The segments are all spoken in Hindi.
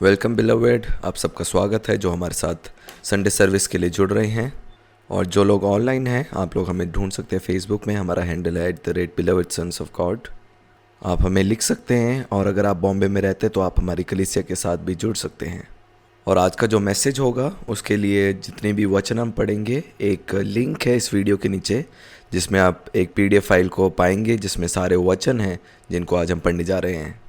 वेलकम बिलवेड, आप सबका स्वागत है जो हमारे साथ संडे सर्विस के लिए जुड़ रहे हैं। और जो लोग ऑनलाइन हैं आप लोग हमें ढूंढ सकते हैं फेसबुक में। हमारा हैंडल है @beloved sons of God। आप हमें लिख सकते हैं और अगर आप बॉम्बे में रहते तो आप हमारी कलीसिया के साथ भी जुड़ सकते हैं। और आज का जो मैसेज होगा उसके लिए जितने भी वचन हम पढ़ेंगे, एक लिंक है इस वीडियो के नीचे जिसमें आप एक PDF फाइल को पाएंगे जिसमें सारे वचन हैं जिनको आज हम पढ़ने जा रहे हैं।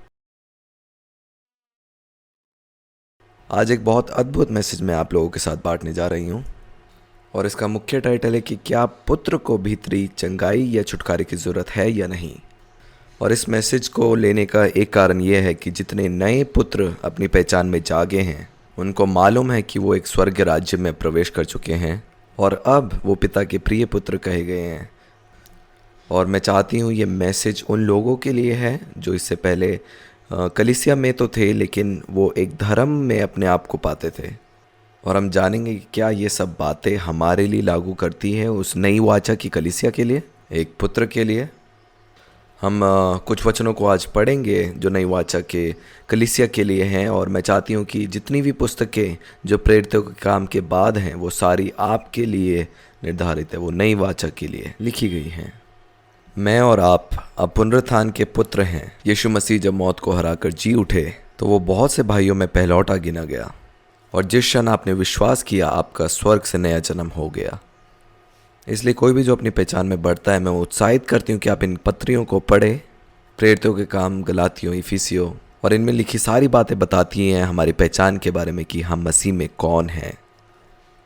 आज एक बहुत अद्भुत मैसेज मैं आप लोगों के साथ बांटने जा रही हूँ और इसका मुख्य टाइटल है कि क्या पुत्र को भीतरी चंगाई या छुटकारे की ज़रूरत है या नहीं। और इस मैसेज को लेने का एक कारण यह है कि जितने नए पुत्र अपनी पहचान में जागे हैं उनको मालूम है कि वो एक स्वर्ग राज्य में प्रवेश कर चुके हैं और अब वो पिता के प्रिय पुत्र कहे गए हैं। और मैं चाहती हूँ ये मैसेज उन लोगों के लिए है जो इससे पहले कलीसिया में तो थे लेकिन वो एक धर्म में अपने आप को पाते थे। और हम जानेंगे कि क्या ये सब बातें हमारे लिए लागू करती हैं उस नई वाचा की कलीसिया के लिए, एक पुत्र के लिए। हम कुछ वचनों को आज पढ़ेंगे जो नई वाचा के कलीसिया के लिए हैं और मैं चाहती हूँ कि जितनी भी पुस्तकें जो प्रेरितों के काम के बाद हैं वो सारी आपके लिए निर्धारित है, वो नई वाचा के लिए लिखी गई हैं। मैं और आप अब पुनरुत्थान के पुत्र हैं। यीशु मसीह जब मौत को हराकर जी उठे तो वो बहुत से भाइयों में पहलौठा गिना गया और जिस क्षण आपने विश्वास किया आपका स्वर्ग से नया जन्म हो गया। इसलिए कोई भी जो अपनी पहचान में बढ़ता है मैं उत्साहित करती हूँ कि आप इन पत्रियों को पढ़े। प्रेरितों के काम, गलातियों, इफिसियों, और इनमें लिखी सारी बातें बताती हैं हमारी पहचान के बारे में कि हम मसीह में कौन हैं।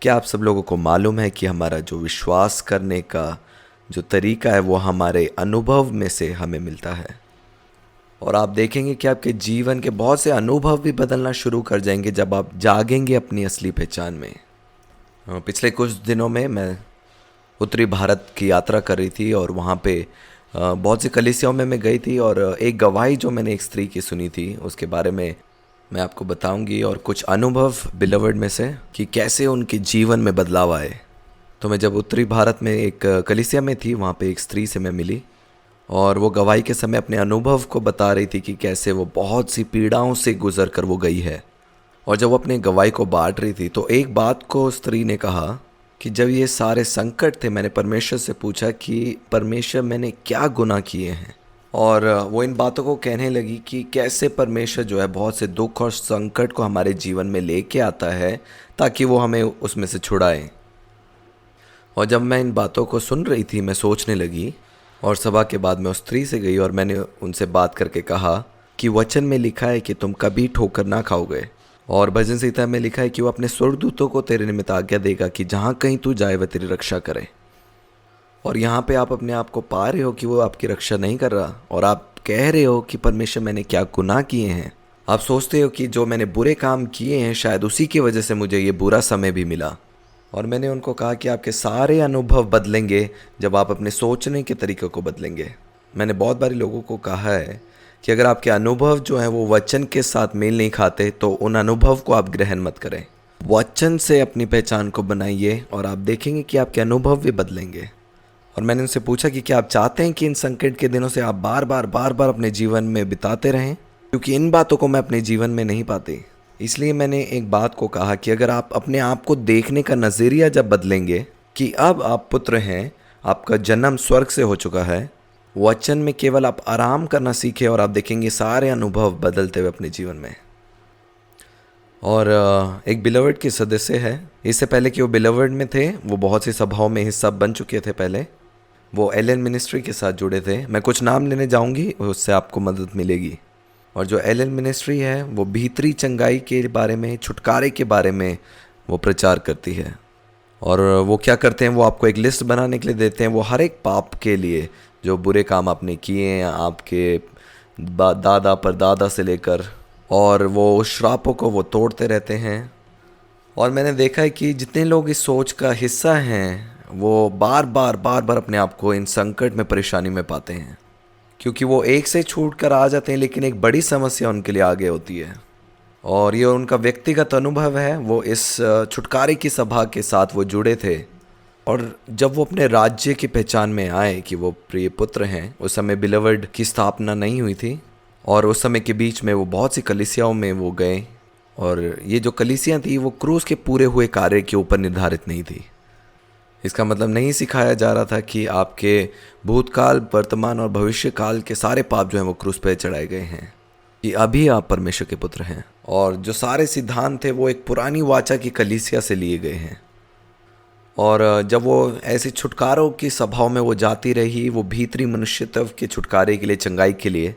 क्या आप सब लोगों को मालूम है कि हमारा जो विश्वास करने का जो तरीका है वो हमारे अनुभव में से हमें मिलता है। और आप देखेंगे कि आपके जीवन के बहुत से अनुभव भी बदलना शुरू कर जाएंगे जब आप जागेंगे अपनी असली पहचान में। पिछले कुछ दिनों में मैं उत्तरी भारत की यात्रा कर रही थी और वहाँ पे बहुत सी कलीसियाओं में मैं गई थी और एक गवाही जो मैंने एक स्त्री की सुनी थी उसके बारे में मैं आपको बताऊंगी और कुछ अनुभव बिलवर्ड में से कि कैसे उनके जीवन में बदलाव आए। तो मैं जब उत्तरी भारत में एक कलीसिया में थी वहाँ पे एक स्त्री से मैं मिली और वो गवाही के समय अपने अनुभव को बता रही थी कि कैसे वो बहुत सी पीड़ाओं से गुजर कर वो गई है। और जब वो अपने गवाही को बांट रही थी तो एक बात को स्त्री ने कहा कि जब ये सारे संकट थे मैंने परमेश्वर से पूछा कि परमेश्वर मैंने क्या गुनाह किए हैं। और वो इन बातों को कहने लगी कि कैसे परमेश्वर जो है बहुत से दुख और संकट को हमारे जीवन में लेके आता है ताकि वो हमें उसमें से छुड़ाए। और जब मैं इन बातों को सुन रही थी मैं सोचने लगी और सभा के बाद मैं उस स्त्री से गई और मैंने उनसे बात करके कहा कि वचन में लिखा है कि तुम कभी ठोकर ना खाओगे और भजन संहिता में लिखा है कि वो अपने स्वर्गदूतों को तेरे निमित्त आज्ञा देगा कि जहाँ कहीं तू जाए वह तेरी रक्षा करे। और यहाँ पे आप अपने आप को पा रहे हो कि वो आपकी रक्षा नहीं कर रहा और आप कह रहे हो कि परमेश्वर मैंने क्या गुनाह किए हैं। आप सोचते हो कि जो मैंने बुरे काम किए हैं शायद उसी की वजह से मुझे ये बुरा समय भी मिला। और मैंने उनको कहा कि आपके सारे अनुभव बदलेंगे जब आप अपने सोचने के तरीके को बदलेंगे। मैंने बहुत बारी लोगों को कहा है कि अगर आपके अनुभव जो हैं वो वचन के साथ मेल नहीं खाते तो उन अनुभव को आप ग्रहण मत करें। वचन से अपनी पहचान को बनाइए और आप देखेंगे कि आपके अनुभव भी बदलेंगे। और मैंने उनसे पूछा कि क्या आप चाहते हैं कि इन संकट के दिनों से आप बार बार अपने जीवन में बिताते रहें, क्योंकि इन बातों को मैं अपने जीवन में नहीं पाती। इसलिए मैंने एक बात को कहा कि अगर आप अपने आप को देखने का नज़रिया जब बदलेंगे कि अब आप पुत्र हैं, आपका जन्म स्वर्ग से हो चुका है, वचन में केवल आप आराम करना सीखें और आप देखेंगे सारे अनुभव बदलते हुए अपने जीवन में। और एक बिलवर्ड के सदस्य है, इससे पहले कि वो बिलवर्ड में थे वो बहुत सी सभाओं में हिस्सा बन चुके थे। पहले वो एलन मिनिस्ट्री के साथ जुड़े थे। मैं कुछ नाम लेने जाऊंगी, उससे आपको मदद मिलेगी। और जो एलन मिनिस्ट्री है वो भीतरी चंगाई के बारे में, छुटकारे के बारे में वो प्रचार करती है। और वो क्या करते हैं, वो आपको एक लिस्ट बनाने के लिए देते हैं। वो हर एक पाप के लिए जो बुरे काम आपने किए हैं आपके दादा परदादा से लेकर, और वो श्रापों को वो तोड़ते रहते हैं। और मैंने देखा है कि जितने लोग इस सोच का हिस्सा हैं वो बार बार अपने आप को इन संकट में, परेशानी में पाते हैं, क्योंकि वो एक से छूट कर आ जाते हैं लेकिन एक बड़ी समस्या उनके लिए आगे होती है। और ये उनका व्यक्तिगत अनुभव है। वो इस छुटकारे की सभा के साथ वो जुड़े थे और जब वो अपने राज्य की पहचान में आए कि वो प्रिय पुत्र हैं, उस समय बिलवर्ड की स्थापना नहीं हुई थी और उस समय के बीच में वो बहुत सी कलीसियाओं में वो गए और ये जो कलीसियाँ थी वो क्रूस के पूरे हुए कार्य के ऊपर निर्धारित नहीं थी। इसका मतलब नहीं सिखाया जा रहा था कि आपके भूतकाल, वर्तमान और भविष्य काल के सारे पाप जो हैं वो क्रूस पे चढ़ाए गए हैं, कि अभी आप परमेश्वर के पुत्र हैं। और जो सारे सिद्धांत थे वो एक पुरानी वाचा की कलीसिया से लिए गए हैं। और जब वो ऐसी छुटकारों की सभाओं में वो जाती रही, वो भीतरी मनुष्यत्व के छुटकारे के लिए, चंगाई के लिए,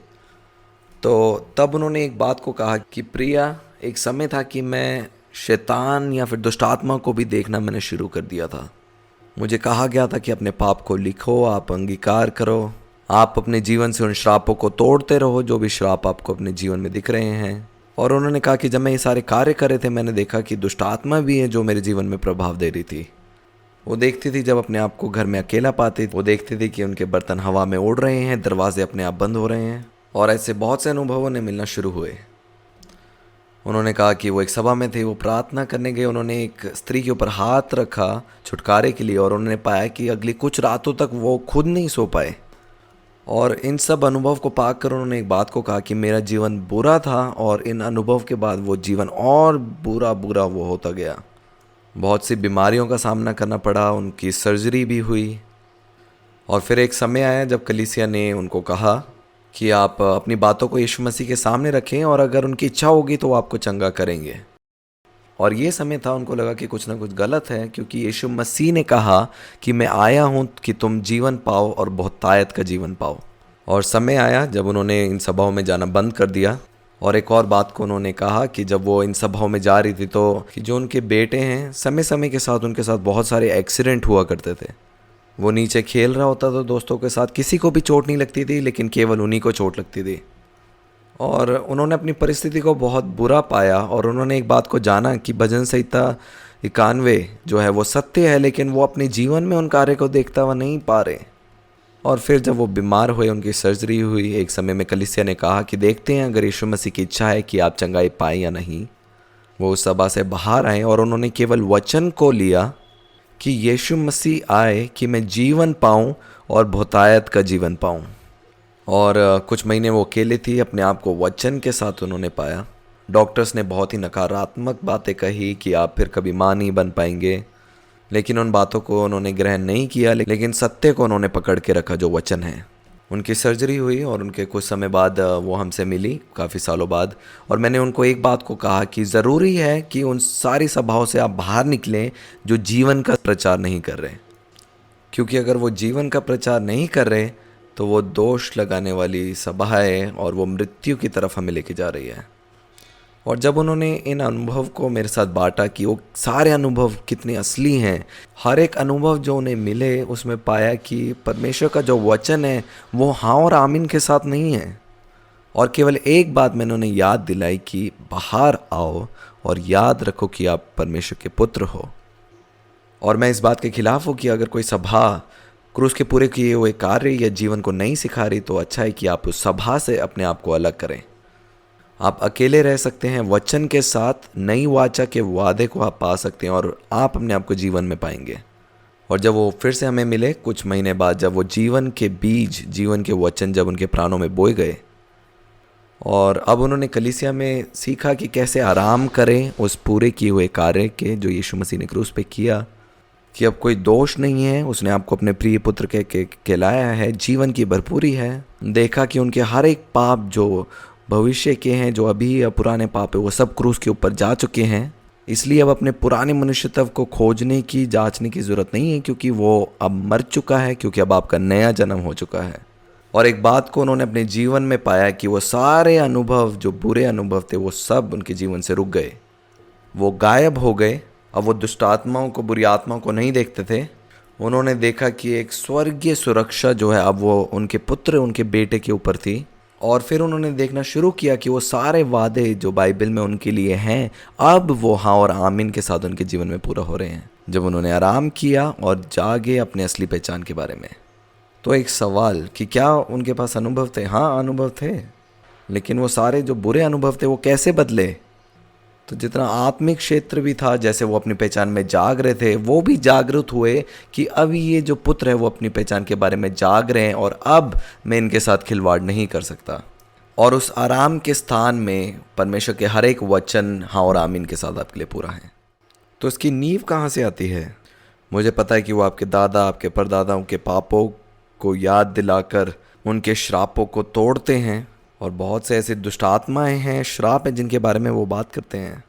तो तब उन्होंने एक बात को कहा कि प्रिया, एक समय था कि मैं शैतान या फिर दुष्ट आत्मा को भी देखना मैंने शुरू कर दिया था। मुझे कहा गया था कि अपने पाप को लिखो, आप अंगीकार करो, आप अपने जीवन से उन श्रापों को तोड़ते रहो जो भी श्राप आपको अपने जीवन में दिख रहे हैं। और उन्होंने कहा कि जब मैं ये सारे कार्य कर रहे थे, मैंने देखा कि दुष्ट आत्मा भी है जो मेरे जीवन में प्रभाव दे रही थी। वो देखती थी जब अपने आप को घर में अकेला पाती, वो देखती थी कि उनके बर्तन हवा में उड़ रहे हैं, दरवाजे अपने आप बंद हो रहे हैं, और ऐसे बहुत से अनुभव उन्हें मिलना शुरू हुए। उन्होंने कहा कि वो एक सभा में थे, वो प्रार्थना करने गए, उन्होंने एक स्त्री के ऊपर हाथ रखा छुटकारे के लिए, और उन्होंने पाया कि अगली कुछ रातों तक वो खुद नहीं सो पाए। और इन सब अनुभव को पाकर उन्होंने एक बात को कहा कि मेरा जीवन बुरा था, और इन अनुभव के बाद वो जीवन और बुरा बुरा वो होता गया। बहुत सी बीमारियों का सामना करना पड़ा, उनकी सर्जरी भी हुई। और फिर एक समय आया जब कलीसिया ने उनको कहा कि आप अपनी बातों को यीशु मसीह के सामने रखें, और अगर उनकी इच्छा होगी तो वो आपको चंगा करेंगे। और ये समय था, उनको लगा कि कुछ ना कुछ गलत है, क्योंकि यीशु मसीह ने कहा कि मैं आया हूँ कि तुम जीवन पाओ और बहुतायत का जीवन पाओ। और समय आया जब उन्होंने इन सभाओं में जाना बंद कर दिया। और एक और बात को उन्होंने कहा कि जब वो इन सभाओं में जा रही थी, तो कि जो उनके बेटे हैं, समय समय के साथ उनके साथ बहुत सारे एक्सीडेंट हुआ करते थे। वो नीचे खेल रहा होता था दोस्तों के साथ, किसी को भी चोट नहीं लगती थी, लेकिन केवल उन्हीं को चोट लगती थी। और उन्होंने अपनी परिस्थिति को बहुत बुरा पाया, और उन्होंने एक बात को जाना कि भजन संहिता 91 जो है वो सत्य है, लेकिन वो अपने जीवन में उन कार्य को देखता हुआ नहीं पा रहे। और फिर जब वो बीमार हुए, उनकी सर्जरी हुई, एक समय में कलीसिया ने कहा कि देखते हैं अगर यीशु मसीह की इच्छा है कि आप चंगाई पाएं या नहीं। वो उस सभा से बाहर आए, और उन्होंने केवल वचन को लिया कि यीशु मसीह आए कि मैं जीवन पाऊं और बहुतायत का जीवन पाऊं। और कुछ महीने वो अकेले थी, अपने आप को वचन के साथ उन्होंने पाया। डॉक्टर्स ने बहुत ही नकारात्मक बातें कही कि आप फिर कभी माँ नहीं बन पाएंगे, लेकिन उन बातों को उन्होंने ग्रहण नहीं किया, लेकिन सत्य को उन्होंने पकड़ के रखा जो वचन है। उनकी सर्जरी हुई, और उनके कुछ समय बाद वो हमसे मिली, काफ़ी सालों बाद। और मैंने उनको एक बात को कहा कि ज़रूरी है कि उन सारी सभाओं से आप बाहर निकलें जो जीवन का प्रचार नहीं कर रहे, क्योंकि अगर वो जीवन का प्रचार नहीं कर रहे तो वो दोष लगाने वाली सभा है, और वो मृत्यु की तरफ हमें लेके जा रही है। और जब उन्होंने इन अनुभव को मेरे साथ बांटा कि वो सारे अनुभव कितने असली हैं, हर एक अनुभव जो उन्हें मिले उसमें पाया कि परमेश्वर का जो वचन है वो हाँ और आमीन के साथ नहीं है। और केवल एक बात मैंने उन्हें याद दिलाई कि बाहर आओ और याद रखो कि आप परमेश्वर के पुत्र हो। और मैं इस बात के खिलाफ हूँ कि अगर कोई सभा क्रूस के पूरे किए हुए कार्य या जीवन को नहीं सिखा रही, तो अच्छा है कि आप उस सभा से अपने आप को अलग करें। आप अकेले रह सकते हैं, वचन के साथ नई वाचा के वादे को आप पा सकते हैं, और आप अपने आप को जीवन में पाएंगे। और जब वो फिर से हमें मिले कुछ महीने बाद, जब वो जीवन के बीज, जीवन के वचन जब उनके प्राणों में बोए गए, और अब उन्होंने कलीसिया में सीखा कि कैसे आराम करें उस पूरे किए हुए कार्य के जो यीशु मसीह ने क्रूस पे किया, कि अब कोई दोष नहीं है, उसने आपको अपने प्रिय पुत्र के कहलाया है, जीवन की भरपूरी है। देखा कि उनके हर एक पाप जो भविष्य के हैं, जो अभी या पुराने पाप है, वो सब क्रूस के ऊपर जा चुके हैं। इसलिए अब अपने पुराने मनुष्यत्व को खोजने की, जांचने की ज़रूरत नहीं है, क्योंकि वो अब मर चुका है, क्योंकि अब आपका नया जन्म हो चुका है। और एक बात को उन्होंने अपने जीवन में पाया कि वो सारे अनुभव, जो बुरे अनुभव थे, वो सब उनके जीवन से रुक गए, वो गायब हो गए। अब वो दुष्ट आत्माओं को, बुरी आत्माओं को नहीं देखते थे। उन्होंने देखा कि एक स्वर्गीय सुरक्षा जो है अब वो उनके पुत्र, उनके बेटे के ऊपर थी। और फिर उन्होंने देखना शुरू किया कि वो सारे वादे जो बाइबल में उनके लिए हैं, अब वो हाँ और आमीन के साथ उनके जीवन में पूरा हो रहे हैं, जब उन्होंने आराम किया और जागे अपने असली पहचान के बारे में। तो एक सवाल कि क्या उनके पास अनुभव थे? हाँ, अनुभव थे, लेकिन वो सारे जो बुरे अनुभव थे वो कैसे बदले? तो जितना आत्मिक क्षेत्र भी था, जैसे वो अपनी पहचान में जाग रहे थे, वो भी जागरूक हुए कि अब ये जो पुत्र है वो अपनी पहचान के बारे में जाग रहे हैं, और अब मैं इनके साथ खिलवाड़ नहीं कर सकता। और उस आराम के स्थान में परमेश्वर के हर एक वचन हाँ और आमीन के साथ आपके लिए पूरा है। तो इसकी नींव कहाँ से आती है? मुझे पता है कि वो आपके दादा, आपके परदादाओं के पापों को याद दिलाकर उनके श्रापों को तोड़ते हैं, और बहुत से ऐसे दुष्ट आत्माएं हैं, श्राप हैं, जिनके बारे में वो बात करते हैं।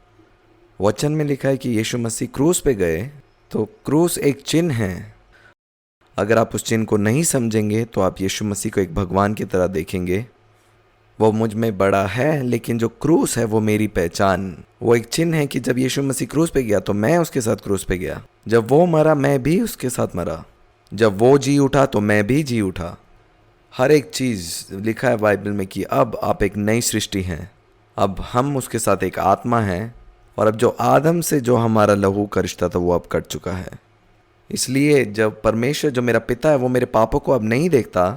वचन में लिखा है कि यीशु मसीह क्रूस पे गए, तो क्रूस एक चिन्ह है। अगर आप उस चिन्ह को नहीं समझेंगे तो आप यीशु मसीह को एक भगवान की तरह देखेंगे। वो मुझ में बड़ा है, लेकिन जो क्रूस है वो मेरी पहचान। वो एक चिन्ह है कि जब यीशु मसीह क्रूस पे गया तो मैं उसके साथ क्रूस पे गया। जब वो मरा मैं भी उसके साथ मरा। जब वो जी उठा तो मैं भी जी उठा। हर एक चीज़ लिखा है बाइबल में कि अब आप एक नई सृष्टि हैं। अब हम उसके साथ एक आत्मा हैं, और अब जो आदम से जो हमारा लहू का रिश्ता था वो अब कट चुका है। इसलिए जब परमेश्वर जो मेरा पिता है वो मेरे पापों को अब नहीं देखता,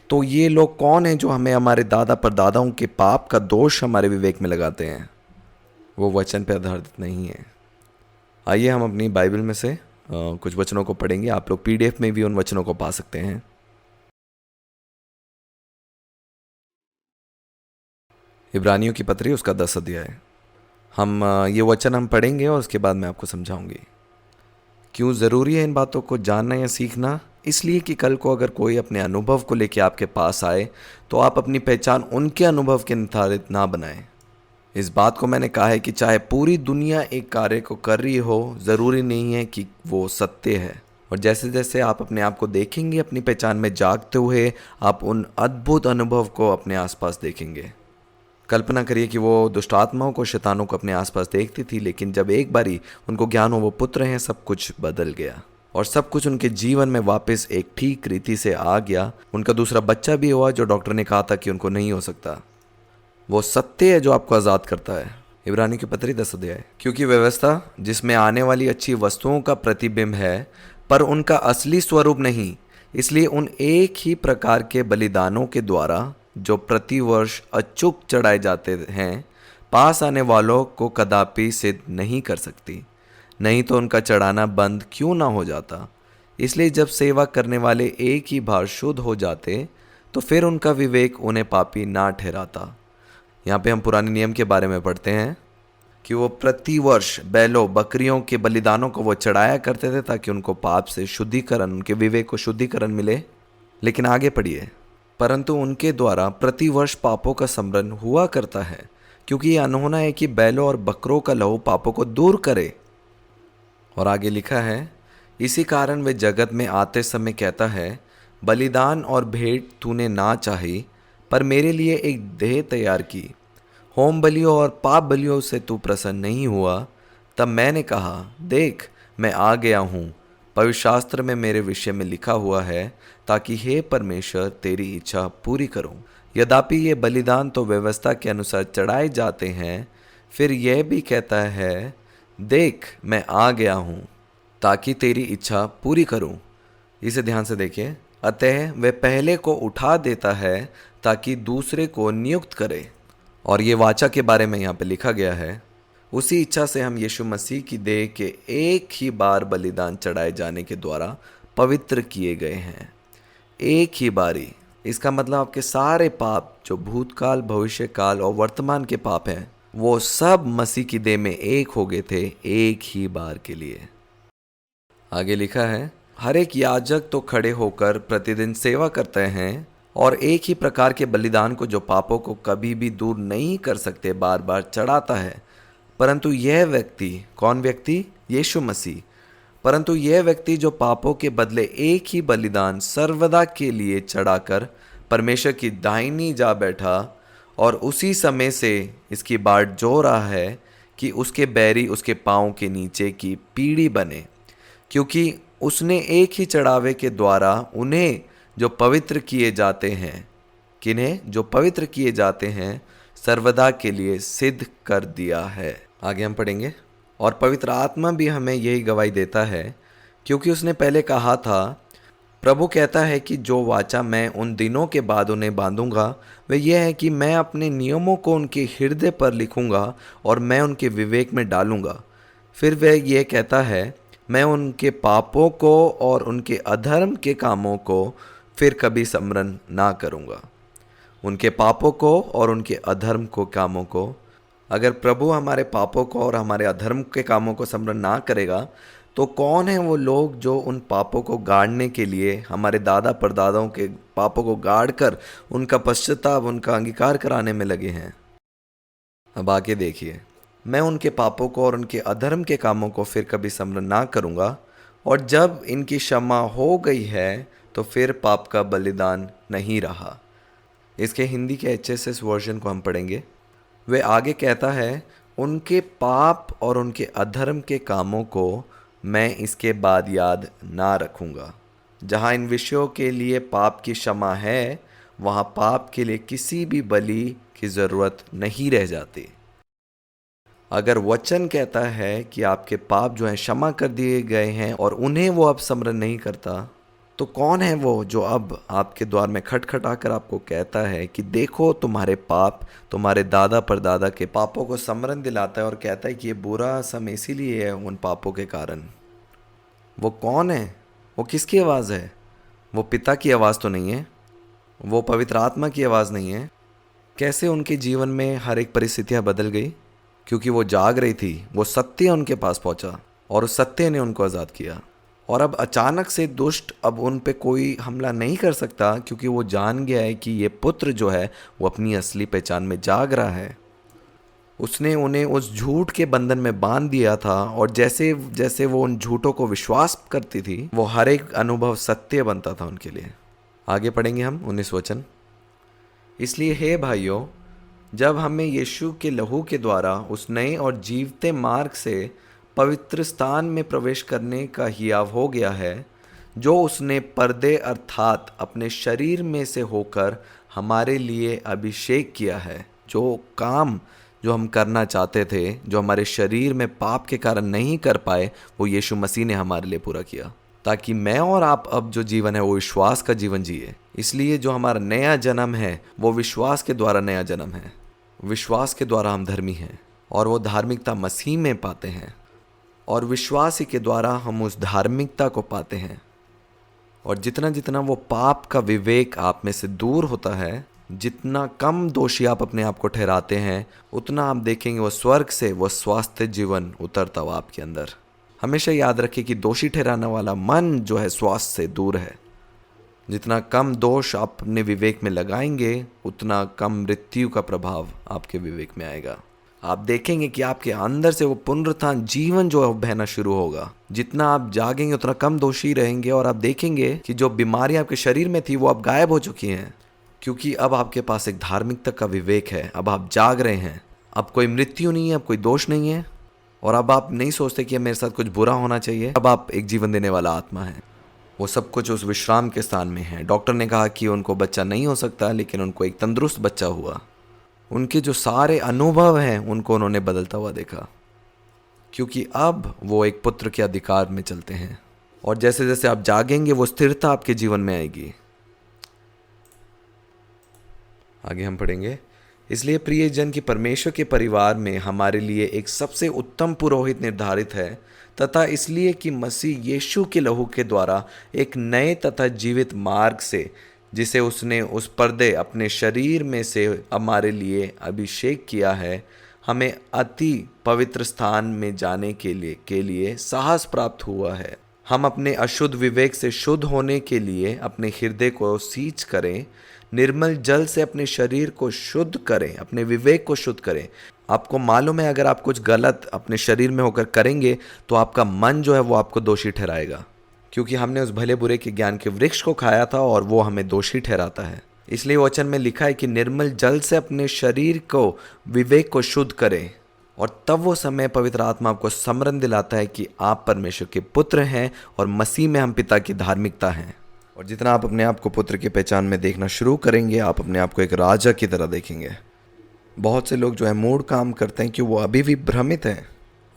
तो ये लोग कौन हैं जो हमें हमारे दादा परदादाओं के पाप का दोष हमारे विवेक में लगाते हैं? वो वचन पे आधारित नहीं है। आइए हम अपनी बाइबल में से कुछ वचनों को पढ़ेंगे। आप लोग PDF में भी उन वचनों को पा सकते हैं। इब्रानियों की पत्री उसका 10 अध्याय। हम ये वचन हम पढ़ेंगे और उसके बाद मैं आपको समझाऊंगी क्यों ज़रूरी है इन बातों को जानना या सीखना। इसलिए कि कल को अगर कोई अपने अनुभव को लेकर आपके पास आए तो आप अपनी पहचान उनके अनुभव के निर्धारित ना बनाएं। इस बात को मैंने कहा है कि चाहे पूरी दुनिया एक कार्य को कर रही हो, ज़रूरी नहीं है कि वो सत्य है। और जैसे जैसे आप अपने आप को देखेंगे अपनी पहचान में जागते हुए, आप उन अद्भुत अनुभव को अपने आसपास देखेंगे। कल्पना करिए कि वो दुष्ट आत्माओं को, शैतानों को अपने आसपास देखती थी, लेकिन जब एक बारी उनको ज्ञान हो वो पुत्र हैं, सब कुछ बदल गया और सब कुछ उनके जीवन में वापस एक ठीक रीति से आ गया। उनका दूसरा बच्चा भी हुआ जो डॉक्टर ने कहा था कि उनको नहीं हो सकता। वो सत्य है जो आपको आज़ाद करता है। इब्रानी की पत्री 10 अध्याय। क्योंकि व्यवस्था जिसमें आने वाली अच्छी वस्तुओं का प्रतिबिंब है, पर उनका असली स्वरूप नहीं, इसलिए उन एक ही प्रकार के बलिदानों के द्वारा जो प्रतिवर्ष अचूक चढ़ाए जाते हैं, पास आने वालों को कदापि सिद्ध नहीं कर सकती। नहीं तो उनका चढ़ाना बंद क्यों ना हो जाता। इसलिए जब सेवा करने वाले एक ही बार शुद्ध हो जाते, तो फिर उनका विवेक उन्हें पापी ना ठहराता। यहाँ पे हम पुराने नियम के बारे में पढ़ते हैं कि वो प्रतिवर्ष बैलों, बकरियों के बलिदानों को वो चढ़ाया करते थे ताकि उनको पाप से शुद्धिकरण, उनके विवेक को शुद्धिकरण मिले। लेकिन आगे पढ़िए, परंतु उनके द्वारा प्रतिवर्ष पापों का स्मरण हुआ करता है, क्योंकि ये अनहोना है कि बैलों और बकरों का लहू पापों को दूर करे। और आगे लिखा है, इसी कारण वे जगत में आते समय कहता है, बलिदान और भेंट तूने ना चाही, पर मेरे लिए एक देह तैयार की। होम बलियों और पाप बलियों से तू प्रसन्न नहीं हुआ। तब मैंने कहा, देख मैं आ गया हूँ, पवित्र शास्त्र में मेरे विषय में लिखा हुआ है, ताकि हे परमेश्वर तेरी इच्छा पूरी करूं। यद्यपि ये बलिदान तो व्यवस्था के अनुसार चढ़ाए जाते हैं, फिर यह भी कहता है, देख मैं आ गया हूँ ताकि तेरी इच्छा पूरी करूं। इसे ध्यान से देखिए। अतः वह पहले को उठा देता है ताकि दूसरे को नियुक्त करे। और ये वाचा के बारे में यहाँ पे लिखा गया है, उसी इच्छा से हम यीशु मसीह की देह के एक ही बार बलिदान चढ़ाए जाने के द्वारा पवित्र किए गए हैं। एक ही बारी, इसका मतलब आपके सारे पाप जो भूतकाल, भविष्य काल और वर्तमान के पाप हैं, वो सब मसीह की देह में एक हो गए थे, एक ही बार के लिए। आगे लिखा है, हर एक याजक तो खड़े होकर प्रतिदिन सेवा करते हैं और एक ही प्रकार के बलिदान को जो पापों को कभी भी दूर नहीं कर सकते बार बार चढ़ाता है। परंतु यह व्यक्ति, कौन व्यक्ति? यीशु मसीह। परंतु यह व्यक्ति जो पापों के बदले एक ही बलिदान सर्वदा के लिए चढ़ाकर परमेश्वर की दाहिनी जा बैठा, और उसी समय से इसकी बाट जो रहा है कि उसके बैरी उसके पाँव के नीचे की पीढ़ी बने, क्योंकि उसने एक ही चढ़ावे के द्वारा उन्हें जो पवित्र किए जाते हैं, किन्हें? जो पवित्र किए जाते हैं, सर्वदा के लिए सिद्ध कर दिया है। आगे हम पढ़ेंगे, और पवित्र आत्मा भी हमें यही गवाही देता है, क्योंकि उसने पहले कहा था, प्रभु कहता है कि जो वाचा मैं उन दिनों के बाद उन्हें बांधूंगा वह यह है कि मैं अपने नियमों को उनके हृदय पर लिखूंगा और मैं उनके विवेक में डालूंगा। फिर वह यह कहता है, मैं उनके पापों को और उनके अधर्म के कामों को फिर कभी स्मरण ना करूंगा। उनके पापों को और उनके अधर्म को कामों को। अगर प्रभु हमारे पापों को और हमारे अधर्म के कामों को स्मरण ना करेगा तो कौन है वो लोग जो उन पापों को गाड़ने के लिए हमारे दादा परदादाओं के पापों को गाड़ कर उनका पश्चाताप, उनका अंगीकार कराने में लगे हैं। अब आगे देखिए, मैं उनके पापों को और उनके अधर्म के कामों को फिर कभी स्मरण ना करूँगा, और जब इनकी क्षमा हो गई है तो फिर पाप का बलिदान नहीं रहा। इसके हिंदी के HSS वर्जन को हम पढ़ेंगे। वे आगे कहता है, उनके पाप और उनके अधर्म के कामों को मैं इसके बाद याद ना रखूँगा। जहाँ इन विषयों के लिए पाप की क्षमा है, वहाँ पाप के लिए किसी भी बलि की ज़रूरत नहीं रह जाती। अगर वचन कहता है कि आपके पाप जो हैं क्षमा कर दिए गए हैं और उन्हें वो अब स्मरण नहीं करता, तो कौन है वो जो अब आपके द्वार में खटखटाकर आपको कहता है कि देखो तुम्हारे पाप, तुम्हारे दादा परदादा के पापों को स्मरण दिलाता है और कहता है कि ये बुरा समय इसीलिए है उन पापों के कारण। वो कौन है? वो किसकी आवाज़ है? वो पिता की आवाज़ तो नहीं है, वो पवित्र आत्मा की आवाज़ नहीं है। कैसे उनके जीवन में हर एक परिस्थितियाँ बदल गई? क्योंकि वो जाग रही थी, वो सत्य उनके पास पहुँचा और उस सत्य ने उनको आज़ाद किया। और अब अचानक से दुष्ट अब उन पे कोई हमला नहीं कर सकता, क्योंकि वो जान गया है कि ये पुत्र जो है वो अपनी असली पहचान में जाग रहा है। उसने उन्हें उस झूठ के बंधन में बांध दिया था, और जैसे जैसे वो उन झूठों को विश्वास करती थी, वो हर एक अनुभव सत्य बनता था उनके लिए। आगे पढ़ेंगे हम 19 वचन। इसलिए हे भाइयों, जब हमें यीशु के लहू के द्वारा उस नए और जीवते मार्ग से पवित्र स्थान में प्रवेश करने का हियाव हो गया है, जो उसने पर्दे अर्थात अपने शरीर में से होकर हमारे लिए अभिषेक किया है। जो काम जो हम करना चाहते थे, जो हमारे शरीर में पाप के कारण नहीं कर पाए, वो यीशु मसीह ने हमारे लिए पूरा किया, ताकि मैं और आप अब जो जीवन है वो विश्वास का जीवन जिए। इसलिए जो हमारा नया जन्म है वो विश्वास के द्वारा नया जन्म है। विश्वास के द्वारा हम धर्मी हैं और वो धार्मिकता मसीह में पाते हैं, और विश्वास ही के द्वारा हम उस धार्मिकता को पाते हैं। और जितना जितना वो पाप का विवेक आप में से दूर होता है, जितना कम दोषी आप अपने आप को ठहराते हैं, उतना आप देखेंगे वो स्वर्ग से वो स्वास्थ्य जीवन उतरता हुआ आपके अंदर। हमेशा याद रखिए कि दोषी ठहराने वाला मन जो है स्वास्थ्य से दूर है। जितना कम दोष आप अपने विवेक में लगाएंगे, उतना कम मृत्यु का प्रभाव आपके विवेक में आएगा। आप देखेंगे कि आपके अंदर से वो पुनरुत्थान जीवन जो है वो बहना शुरू होगा। जितना आप जागेंगे उतना कम दोषी रहेंगे, और आप देखेंगे कि जो बीमारियां आपके शरीर में थी वो अब गायब हो चुकी हैं, क्योंकि अब आपके पास एक धार्मिकता का विवेक है। अब आप जाग रहे हैं, अब कोई मृत्यु नहीं है, अब कोई दोष नहीं है, और अब आप नहीं सोचते कि मेरे साथ कुछ बुरा होना चाहिए। अब आप एक जीवन देने वाला आत्मा है। वो सब कुछ उस विश्राम के स्थान में है। डॉक्टर ने कहा कि उनको बच्चा नहीं हो सकता, लेकिन उनको एक तंदुरुस्त बच्चा हुआ। उनके जो सारे अनुभव हैं उनको उन्होंने बदलता हुआ देखा, क्योंकि अब वो एक पुत्र के अधिकार में चलते हैं। और जैसे जैसे आप जागेंगे वो स्थिरता आपके जीवन में आएगी। आगे हम पढ़ेंगे, इसलिए प्रिय जन की परमेश्वर के परिवार में हमारे लिए एक सबसे उत्तम पुरोहित निर्धारित है, तथा इसलिए कि मसीह यीशु के लहू के द्वारा एक नए तथा जीवित मार्ग से, जिसे उसने उस पर्दे अपने शरीर में से हमारे लिए अभिषेक किया है, हमें अति पवित्र स्थान में जाने के लिए साहस प्राप्त हुआ है। हम अपने अशुद्ध विवेक से शुद्ध होने के लिए अपने हृदय को सींच करें, निर्मल जल से अपने शरीर को शुद्ध करें, अपने विवेक को शुद्ध करें। आपको मालूम है, अगर आप कुछ गलत अपने शरीर में होकर करेंगे तो आपका मन जो है वो आपको दोषी ठहराएगा, क्योंकि हमने उस भले बुरे के ज्ञान के वृक्ष को खाया था और वो हमें दोषी ठहराता है। इसलिए वचन में लिखा है कि निर्मल जल से अपने शरीर को, विवेक को शुद्ध करें, और तब वो समय पवित्र आत्मा आपको स्मरण दिलाता है कि आप परमेश्वर के पुत्र हैं और मसीह में हम पिता की धार्मिकता हैं। और जितना आप अपने आप को पुत्र की पहचान में देखना शुरू करेंगे, आप अपने आप को एक राजा की तरह देखेंगे। बहुत से लोग जो है मूड काम करते हैं कि वो अभी भी भ्रमित हैं,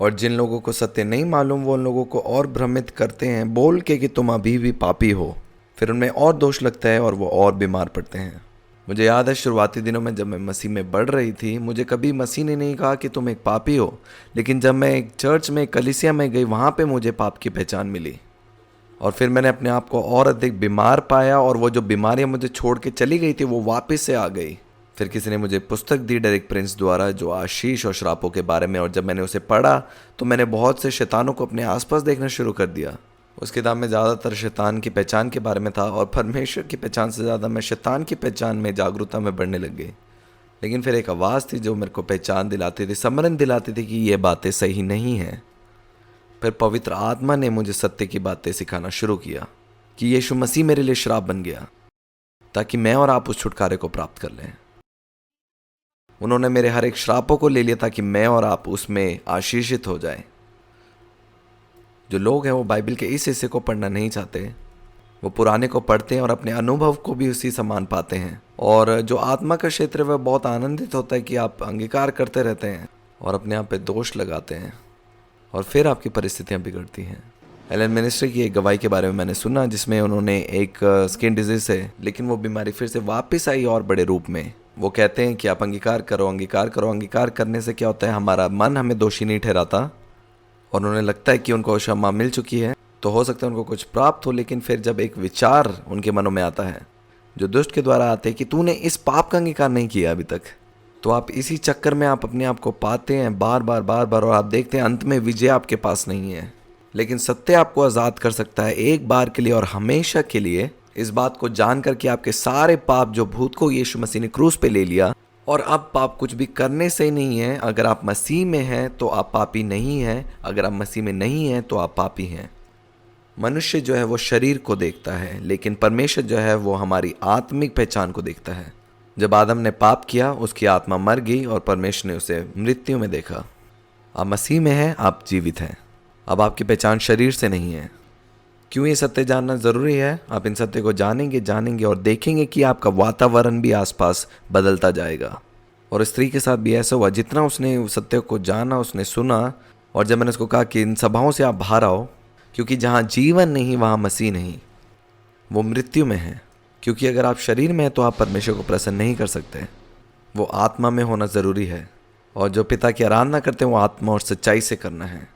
और जिन लोगों को सत्य नहीं मालूम वो उन लोगों को और भ्रमित करते हैं बोल के कि तुम अभी भी पापी हो। फिर उनमें और दोष लगता है और वो और बीमार पड़ते हैं। मुझे याद है शुरुआती दिनों में जब मैं मसीह में बढ़ रही थी, मुझे कभी मसीह ने नहीं कहा कि तुम एक पापी हो, लेकिन जब मैं एक चर्च में, कलीसिया में गई, वहाँ पे मुझे पाप की पहचान मिली। और फिर मैंने अपने आप को और अधिक बीमार पाया और वो जो बीमारियां मुझे छोड़ के चली गई थी वो वापस से आ गई। फिर किसी ने मुझे पुस्तक दी डेरिक प्रिंस द्वारा जो आशीष और श्रापों के बारे में, और जब मैंने उसे पढ़ा तो मैंने बहुत से शैतानों को अपने आसपास देखना शुरू कर दिया। उस किताब में ज़्यादातर शैतान की पहचान के बारे में था और परमेश्वर की पहचान से ज़्यादा मैं शैतान की पहचान में जागरूकता में बढ़ने लग गई। लेकिन फिर एक आवाज़ थी जो मेरे को पहचान दिलाती थी, स्मरण दिलाती थी कि ये बातें सही नहीं हैं। फिर पवित्र आत्मा ने मुझे सत्य की बातें सिखाना शुरू किया कि यीशु मसीह मेरे लिए श्राप बन गया ताकि मैं और आप उस छुटकारे को प्राप्त कर लें। उन्होंने मेरे हर एक श्रापों को ले लिया ताकि मैं और आप उसमें आशीषित हो जाएं। जो लोग हैं वो बाइबल के इस हिस्से को पढ़ना नहीं चाहते, वो पुराने को पढ़ते हैं और अपने अनुभव को भी उसी समान पाते हैं। और जो आत्मा का क्षेत्र है वह बहुत आनंदित होता है कि आप अंगीकार करते रहते हैं और अपने आप पे दोष लगाते हैं और फिर आपकी परिस्थितियां बिगड़ती हैं। एलन मिनिस्ट्री की एक गवाही के बारे में मैंने सुना जिसमें उन्होंने एक स्किन डिजीज है, लेकिन वो बीमारी फिर से वापस आई और बड़े रूप में। वो कहते हैं कि आप अंगीकार करो, अंगीकार करो। अंगीकार करने से क्या होता है, हमारा मन हमें दोषी नहीं ठहराता और उन्हें लगता है कि उनको क्षमा मिल चुकी है, तो हो सकता है उनको कुछ प्राप्त हो। लेकिन फिर जब एक विचार उनके मनों में आता है जो दुष्ट के द्वारा आते हैं कि तूने इस पाप का अंगीकार नहीं किया अभी तक, तो आप इसी चक्कर में आप अपने आप को पाते हैं बार बार बार बार और आप देखते हैं अंत में विजय आपके पास नहीं है। लेकिन सत्य आपको आज़ाद कर सकता है एक बार के लिए और हमेशा के लिए, इस बात को जानकर कि आपके सारे पाप जो भूत को यीशु मसीह ने क्रूस पे ले लिया और अब पाप कुछ भी करने से नहीं है। अगर आप मसीह में हैं तो आप पापी नहीं हैं, अगर आप मसीह में नहीं हैं तो आप पापी हैं। मनुष्य जो है वो शरीर को देखता है, लेकिन परमेश्वर जो है वो हमारी आत्मिक पहचान को देखता है। जब आदम ने पाप किया उसकी आत्मा मर गई और परमेश्वर ने उसे मृत्यु में देखा। आप मसीह में हैं, आप जीवित हैं। अब आपकी पहचान शरीर से नहीं है। क्यों ये सत्य जानना ज़रूरी है? आप इन सत्य को जानेंगे और देखेंगे कि आपका वातावरण भी आसपास बदलता जाएगा। और स्त्री के साथ भी ऐसा हुआ, जितना उसने उस सत्य को जाना, उसने सुना, और जब मैंने उसको कहा कि इन सभाओं से आप बाहर आओ, क्योंकि जहाँ जीवन नहीं वहाँ मसीह नहीं, वो मृत्यु में है। क्योंकि अगर आप शरीर में हैं तो आप परमेश्वर को प्रसन्न नहीं कर सकते। वो आत्मा में होना ज़रूरी है, और जो पिता की आराधना करते हैं वो आत्मा और सच्चाई से करना है।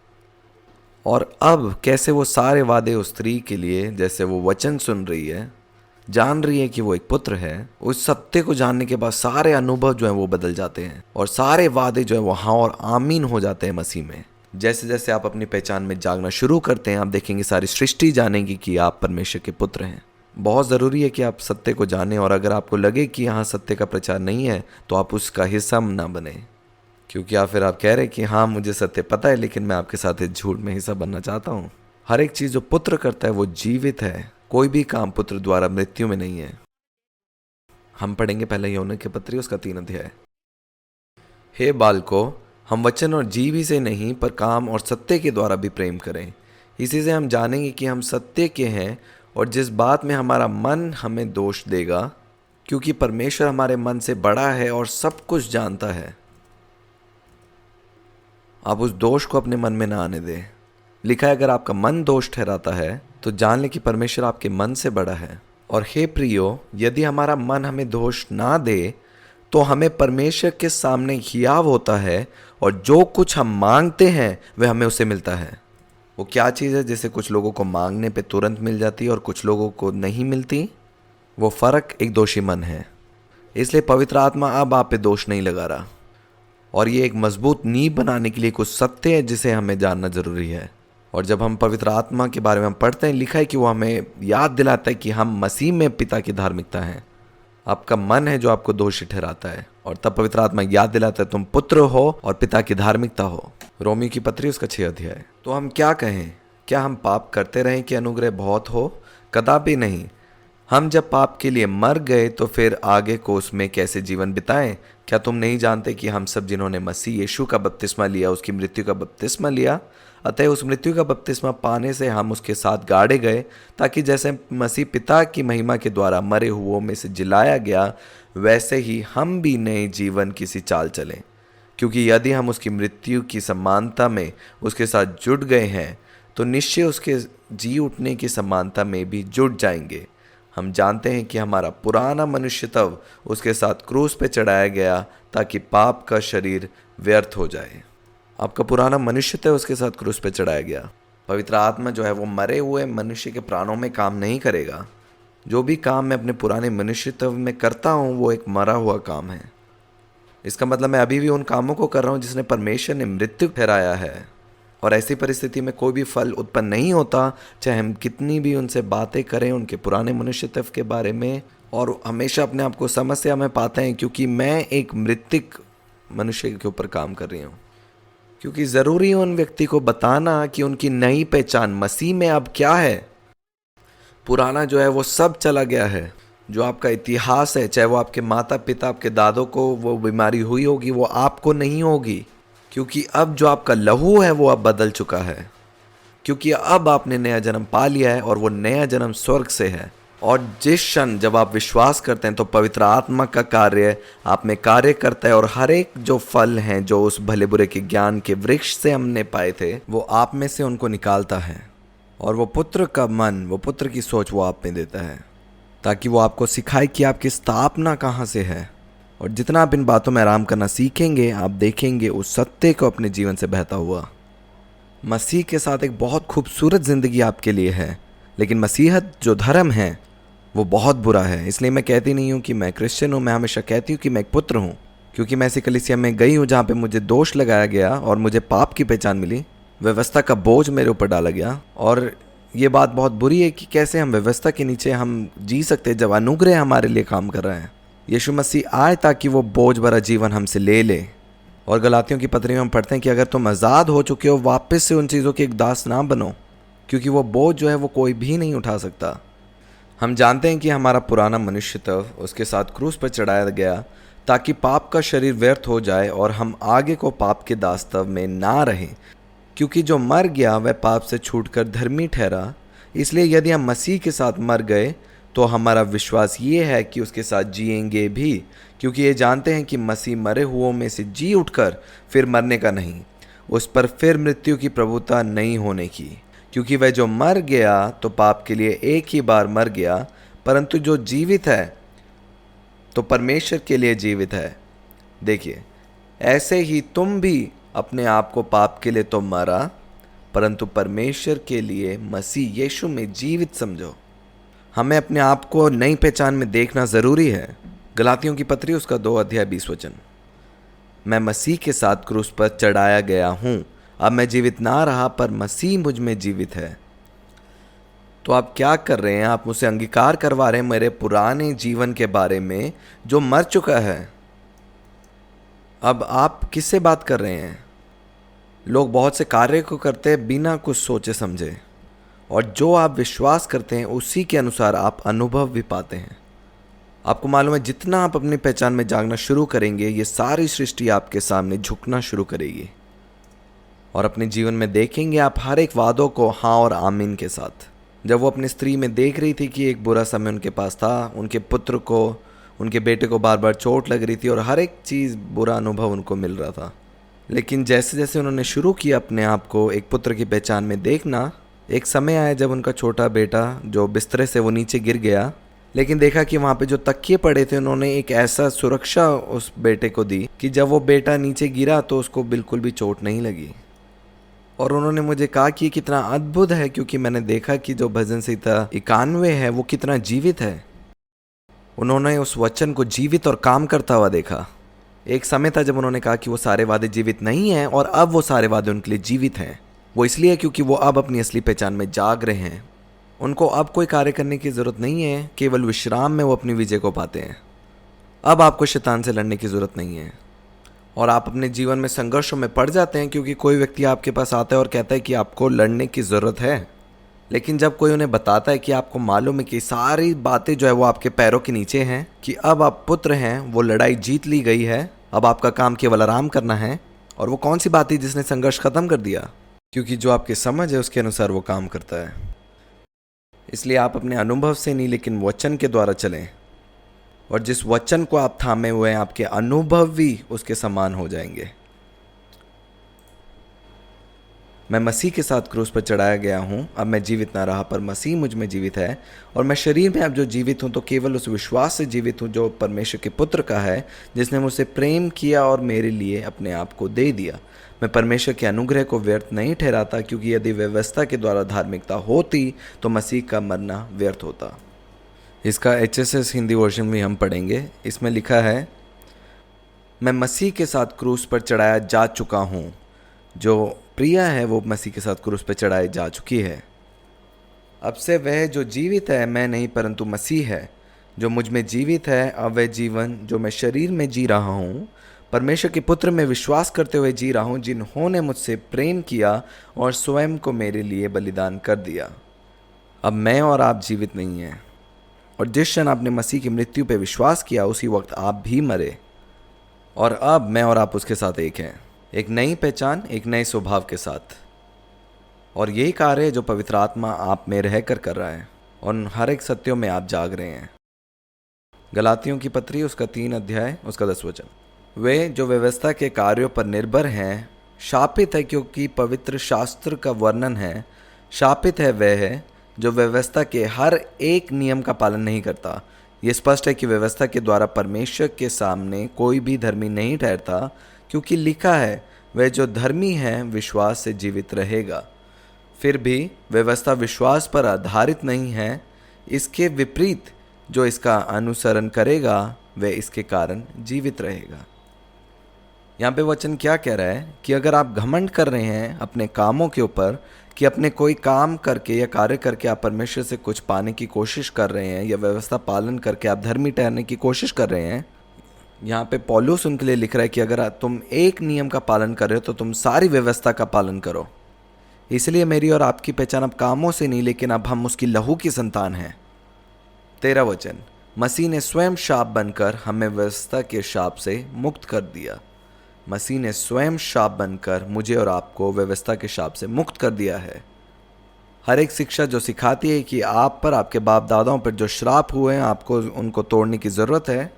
और अब कैसे वो सारे वादे उस स्त्री के लिए, जैसे वो वचन सुन रही है, जान रही है कि वो एक पुत्र है, उस सत्य को जानने के बाद सारे अनुभव जो हैं वो बदल जाते हैं और सारे वादे जो हैं वो हाँ और आमीन हो जाते हैं मसीह में। जैसे जैसे आप अपनी पहचान में जागना शुरू करते हैं, आप देखेंगे सारी सृष्टि जानेगी कि आप परमेश्वर के पुत्र हैं। बहुत ज़रूरी है कि आप सत्य को जानें, और अगर आपको लगे कि यहाँ सत्य का प्रचार नहीं है तो आप उसका हिस्सा ना बने, क्योंकि आप कह रहे हैं कि हाँ मुझे सत्य पता है लेकिन मैं आपके साथ इस झूठ में हिस्सा बनना चाहता हूँ। हर एक चीज़ जो पुत्र करता है वो जीवित है, कोई भी काम पुत्र द्वारा मृत्यु में नहीं है। हम पढ़ेंगे पहले यूहन्ना की पत्री उसका 3 अध्याय। हे बालको, हम वचन और जीवी से नहीं पर काम और सत्य के द्वारा भी प्रेम करें। इसी से हम जानेंगे कि हम सत्य के हैं और जिस बात में हमारा मन हमें दोष देगा, क्योंकि परमेश्वर हमारे मन से बड़ा है और सब कुछ जानता है। आप उस दोष को अपने मन में ना आने दें। लिखा है अगर आपका मन दोष ठहराता है तो जान लें कि परमेश्वर आपके मन से बड़ा है। और हे प्रियो, यदि हमारा मन हमें दोष ना दे तो हमें परमेश्वर के सामने हियाव होता है और जो कुछ हम मांगते हैं वह हमें उससे मिलता है। वो क्या चीज़ है? जैसे कुछ लोगों को मांगने पे तुरंत मिल जाती है और कुछ लोगों को नहीं मिलती। वो फ़र्क एक दोषी मन है। इसलिए पवित्र आत्मा अब आप पे दोष नहीं लगा रहा, और ये एक मजबूत नींव बनाने के लिए कुछ सत्य है जिसे हमें जानना ज़रूरी है। और जब हम पवित्र आत्मा के बारे में पढ़ते हैं, लिखा है कि वो हमें याद दिलाता है कि हम मसीह में पिता की धार्मिकता हैं। आपका मन है जो आपको दोषी ठहराता है, और तब पवित्र आत्मा याद दिलाता है तुम पुत्र हो और पिता की धार्मिकता हो। रोमियो की पत्री उसका 6 अध्याय। तो हम क्या कहें? क्या हम पाप करते रहें कि अनुग्रह बहुत हो? कदापि नहीं। हम जब पाप के लिए मर गए तो फिर आगे को उसमें कैसे जीवन बिताएं? क्या तुम नहीं जानते कि हम सब जिन्होंने मसीह यीशु का बपतिस्मा लिया उसकी मृत्यु का बपतिस्मा लिया? अतः उस मृत्यु का बपतिस्मा पाने से हम उसके साथ गाड़े गए, ताकि जैसे मसीह पिता की महिमा के द्वारा मरे हुओं में से जिलाया गया, वैसे ही हम भी नए जीवन की सी चाल चलें। क्योंकि यदि हम उसकी मृत्यु की समानता में उसके साथ जुड़ गए हैं तो निश्चय उसके जी उठने की समानता में भी जुड़ जाएंगे। हम जानते हैं कि हमारा पुराना मनुष्य तब उसके साथ क्रूस पे चढ़ाया गया ताकि पाप का शरीर व्यर्थ हो जाए। आपका पुराना मनुष्य तब उसके साथ क्रूस पे चढ़ाया गया। पवित्र आत्मा जो है वो मरे हुए मनुष्य के प्राणों में काम नहीं करेगा। जो भी काम मैं अपने पुराने मनुष्यत्व में करता हूँ वो एक मरा हुआ काम है। इसका मतलब मैं अभी भी उन कामों को कर रहा हूँ जिसने परमेश्वर ने मृत्यु ठहराया है। और ऐसी परिस्थिति में कोई भी फल उत्पन्न नहीं होता, चाहे हम कितनी भी उनसे बातें करें उनके पुराने मनुष्यत्व के बारे में, और हमेशा अपने आप को समस्या में पाते हैं क्योंकि मैं एक मृतिक मनुष्य के ऊपर काम कर रही हूँ। क्योंकि ज़रूरी है उन व्यक्ति को बताना कि उनकी नई पहचान मसीह में अब क्या है। पुराना जो है वो सब चला गया है। जो आपका इतिहास है, चाहे वो आपके माता पिता आपके दादों को वो बीमारी हुई होगी, वो आपको नहीं होगी। क्योंकि अब जो आपका लहू है वो अब बदल चुका है। क्योंकि अब आपने नया जन्म पा लिया है और वो नया जन्म स्वर्ग से है। और जिस क्षण जब आप विश्वास करते हैं तो पवित्र आत्मा का कार्य आप में कार्य करता है, और हर एक जो फल हैं जो उस भले बुरे के ज्ञान के वृक्ष से हमने पाए थे वो आप में से उनको निकालता है। और वो पुत्र का मन, वो पुत्र की सोच वो आप में देता है, ताकि वो आपको सिखाए कि आपकी स्थापना कहाँ से है। और जितना आप इन बातों में आराम करना सीखेंगे, आप देखेंगे उस सत्य को अपने जीवन से बहता हुआ। मसीह के साथ एक बहुत खूबसूरत ज़िंदगी आपके लिए है, लेकिन मसीहत जो धर्म है वो बहुत बुरा है। इसलिए मैं कहती नहीं हूँ कि मैं क्रिश्चियन हूँ, मैं हमेशा कहती हूँ कि मैं एक पुत्र हूँ। क्योंकि मैं ऐसी कलीसिया में गई हूँ जहाँ पे मुझे दोष लगाया गया और मुझे पाप की पहचान मिली, व्यवस्था का बोझ मेरे ऊपर डाला गया। और ये बात बहुत बुरी है कि कैसे हम व्यवस्था के नीचे हम जी सकते हैं जब अनुग्रह हमारे लिए काम कर रहा है। यीशु मसीह आए ताकि वो बोझ भरा जीवन हमसे ले ले। और गलातियों की पत्री में हम पढ़ते हैं कि अगर तुम आज़ाद हो चुके हो, वापस से उन चीज़ों के एक दास ना बनो, क्योंकि वो बोझ जो है वो कोई भी नहीं उठा सकता। हम जानते हैं कि हमारा पुराना मनुष्यत्व उसके साथ क्रूस पर चढ़ाया गया ताकि पाप का शरीर व्यर्थ हो जाए और हम आगे को पाप के दास्तव में ना रहें। क्योंकि जो मर गया वह पाप से छूटकर धर्मी ठहरा। इसलिए यदि हम मसीह के साथ मर गए तो हमारा विश्वास ये है कि उसके साथ जिएंगे भी, क्योंकि ये जानते हैं कि मसीह मरे हुओं में से जी उठकर फिर मरने का नहीं, उस पर फिर मृत्यु की प्रभुता नहीं होने की। क्योंकि वह जो मर गया तो पाप के लिए एक ही बार मर गया, परंतु जो जीवित है तो परमेश्वर के लिए जीवित है। देखिए, ऐसे ही तुम भी अपने आप को पाप के लिए तो मरा, परंतु परमेश्वर के लिए मसीह यीशु में जीवित समझो। हमें अपने आप को नई पहचान में देखना ज़रूरी है। गलातियों की पत्री उसका 2 अध्याय 20 वचन। मैं मसीह के साथ क्रूस पर चढ़ाया गया हूँ, अब मैं जीवित ना रहा पर मसीह मुझ में जीवित है। तो आप क्या कर रहे हैं? आप मुझसे अंगीकार करवा रहे हैं मेरे पुराने जीवन के बारे में जो मर चुका है। अब आप किससे बात कर रहे हैं? लोग बहुत से कार्य को करते हैं बिना कुछ सोचे समझे, और जो आप विश्वास करते हैं उसी के अनुसार आप अनुभव भी पाते हैं। आपको मालूम है, जितना आप अपनी पहचान में जागना शुरू करेंगे, ये सारी सृष्टि आपके सामने झुकना शुरू करेगी। और अपने जीवन में देखेंगे आप हर एक वादों को हाँ और आमीन के साथ। जब वो अपनी स्त्री में देख रही थी कि एक बुरा समय उनके पास था, उनके पुत्र को, उनके बेटे को बार बार चोट लग रही थी और हर एक चीज़ बुरा अनुभव उनको मिल रहा था, लेकिन जैसे जैसे उन्होंने शुरू किया अपने आप को एक पुत्र की पहचान में देखना, एक समय आया जब उनका छोटा बेटा जो बिस्तरे से वो नीचे गिर गया, लेकिन देखा कि वहाँ पे जो तकिए पड़े थे उन्होंने एक ऐसा सुरक्षा उस बेटे को दी कि जब वो बेटा नीचे गिरा तो उसको बिल्कुल भी चोट नहीं लगी। और उन्होंने मुझे कहा कि कितना अद्भुत है, क्योंकि मैंने देखा कि जो भजन संहिता 91 है वो कितना जीवित है। उन्होंने उस वचन को जीवित और काम करता हुआ देखा। एक समय था जब उन्होंने कहा कि वो सारे वादे जीवित नहीं हैं, और अब वो सारे वादे उनके लिए जीवित हैं। वो इसलिए क्योंकि वो अब अपनी असली पहचान में जाग रहे हैं। उनको अब कोई कार्य करने की ज़रूरत नहीं है, केवल विश्राम में वो अपनी विजय को पाते हैं। अब आपको शैतान से लड़ने की ज़रूरत नहीं है, और आप अपने जीवन में संघर्षों में पड़ जाते हैं क्योंकि कोई व्यक्ति आपके पास आता है और कहता है कि आपको लड़ने की ज़रूरत है। लेकिन जब कोई उन्हें बताता है कि आपको मालूम है कि सारी बातें जो है वो आपके पैरों के नीचे हैं, कि अब आप पुत्र हैं, वो लड़ाई जीत ली गई है, अब आपका काम केवल आराम करना है। और वो कौन सी बात है जिसने संघर्ष खत्म कर दिया? क्योंकि जो आपकी समझ है उसके अनुसार वो काम करता है। इसलिए आप अपने अनुभव से नहीं लेकिन वचन के द्वारा चलें, और जिस वचन को आप थामे हुए हैं आपके अनुभव भी उसके समान हो जाएंगे। मैं मसीह के साथ क्रूस पर चढ़ाया गया हूँ। अब मैं जीवित ना रहा पर मसीह मुझ में जीवित है, और मैं शरीर में अब जो जीवित हूँ तो केवल उस विश्वास से जीवित हूँ जो परमेश्वर के पुत्र का है, जिसने मुझसे प्रेम किया और मेरे लिए अपने आप को दे दिया। मैं परमेश्वर के अनुग्रह को व्यर्थ नहीं ठहराता, क्योंकि यदि व्यवस्था के द्वारा धार्मिकता होती तो मसीह का मरना व्यर्थ होता। इसका HSS हिंदी वर्जन में हम पढ़ेंगे। इसमें लिखा है, मैं मसीह के साथ क्रूस पर चढ़ाया जा चुका हूँ। जो प्रिया है वो मसीह के साथ क्रूस पर चढ़ाई जा चुकी है। अब से वह जो जीवित है मैं नहीं परंतु मसीह है जो मुझ में जीवित है। अब वह जीवन जो मैं शरीर में जी रहा हूँ परमेश्वर के पुत्र में विश्वास करते हुए जी रहा हूँ, जिन्होंने मुझसे प्रेम किया और स्वयं को मेरे लिए बलिदान कर दिया। अब मैं और आप जीवित नहीं हैं, और जिस क्षण आपने मसीह की मृत्यु पर विश्वास किया उसी वक्त आप भी मरे, और अब मैं और आप उसके साथ एक हैं, एक नई पहचान, एक नए स्वभाव के साथ। और यही कार्य है जो पवित्र आत्मा आप में रहकर कर रहा है, और उन हर एक सत्यों में आप जाग रहे हैं। गलातियों की पत्री उसका 3 अध्याय उसका 10 वचन। वे जो व्यवस्था के कार्यों पर निर्भर हैं शापित है, क्योंकि पवित्र शास्त्र का वर्णन है, शापित है वह है जो व्यवस्था के हर एक नियम का पालन नहीं करता। ये स्पष्ट है कि व्यवस्था के द्वारा परमेश्वर के सामने कोई भी धर्मी नहीं ठहरता, क्योंकि लिखा है, वह जो धर्मी है विश्वास से जीवित रहेगा। फिर भी व्यवस्था विश्वास पर आधारित नहीं है। इसके विपरीत जो इसका अनुसरण करेगा वह इसके कारण जीवित रहेगा। यहाँ पे वचन क्या कह रहा है कि अगर आप घमंड कर रहे हैं अपने कामों के ऊपर, कि अपने कोई काम करके या कार्य करके आप परमेश्वर से कुछ पाने की कोशिश कर रहे हैं, या व्यवस्था पालन करके आप धर्मी ठहरने की कोशिश कर रहे हैं, यहाँ पे पौलुस उनके लिए लिख रहा है कि अगर तुम एक नियम का पालन कर रहे हो तो तुम सारी व्यवस्था का पालन करो। इसलिए मेरी और आपकी पहचान अब कामों से नहीं, लेकिन अब हम उसकी लहू की संतान हैं। 13 वचन, मसीह ने स्वयं शाप बनकर हमें व्यवस्था के शाप से मुक्त कर दिया। मसीह ने स्वयं शाप बनकर मुझे और आपको व्यवस्था के शाप से मुक्त कर दिया है। हर एक शिक्षा जो सिखाती है कि आप पर, आपके बाप दादाओं पर जो श्राप हुए हैं आपको उनको तोड़ने की ज़रूरत है,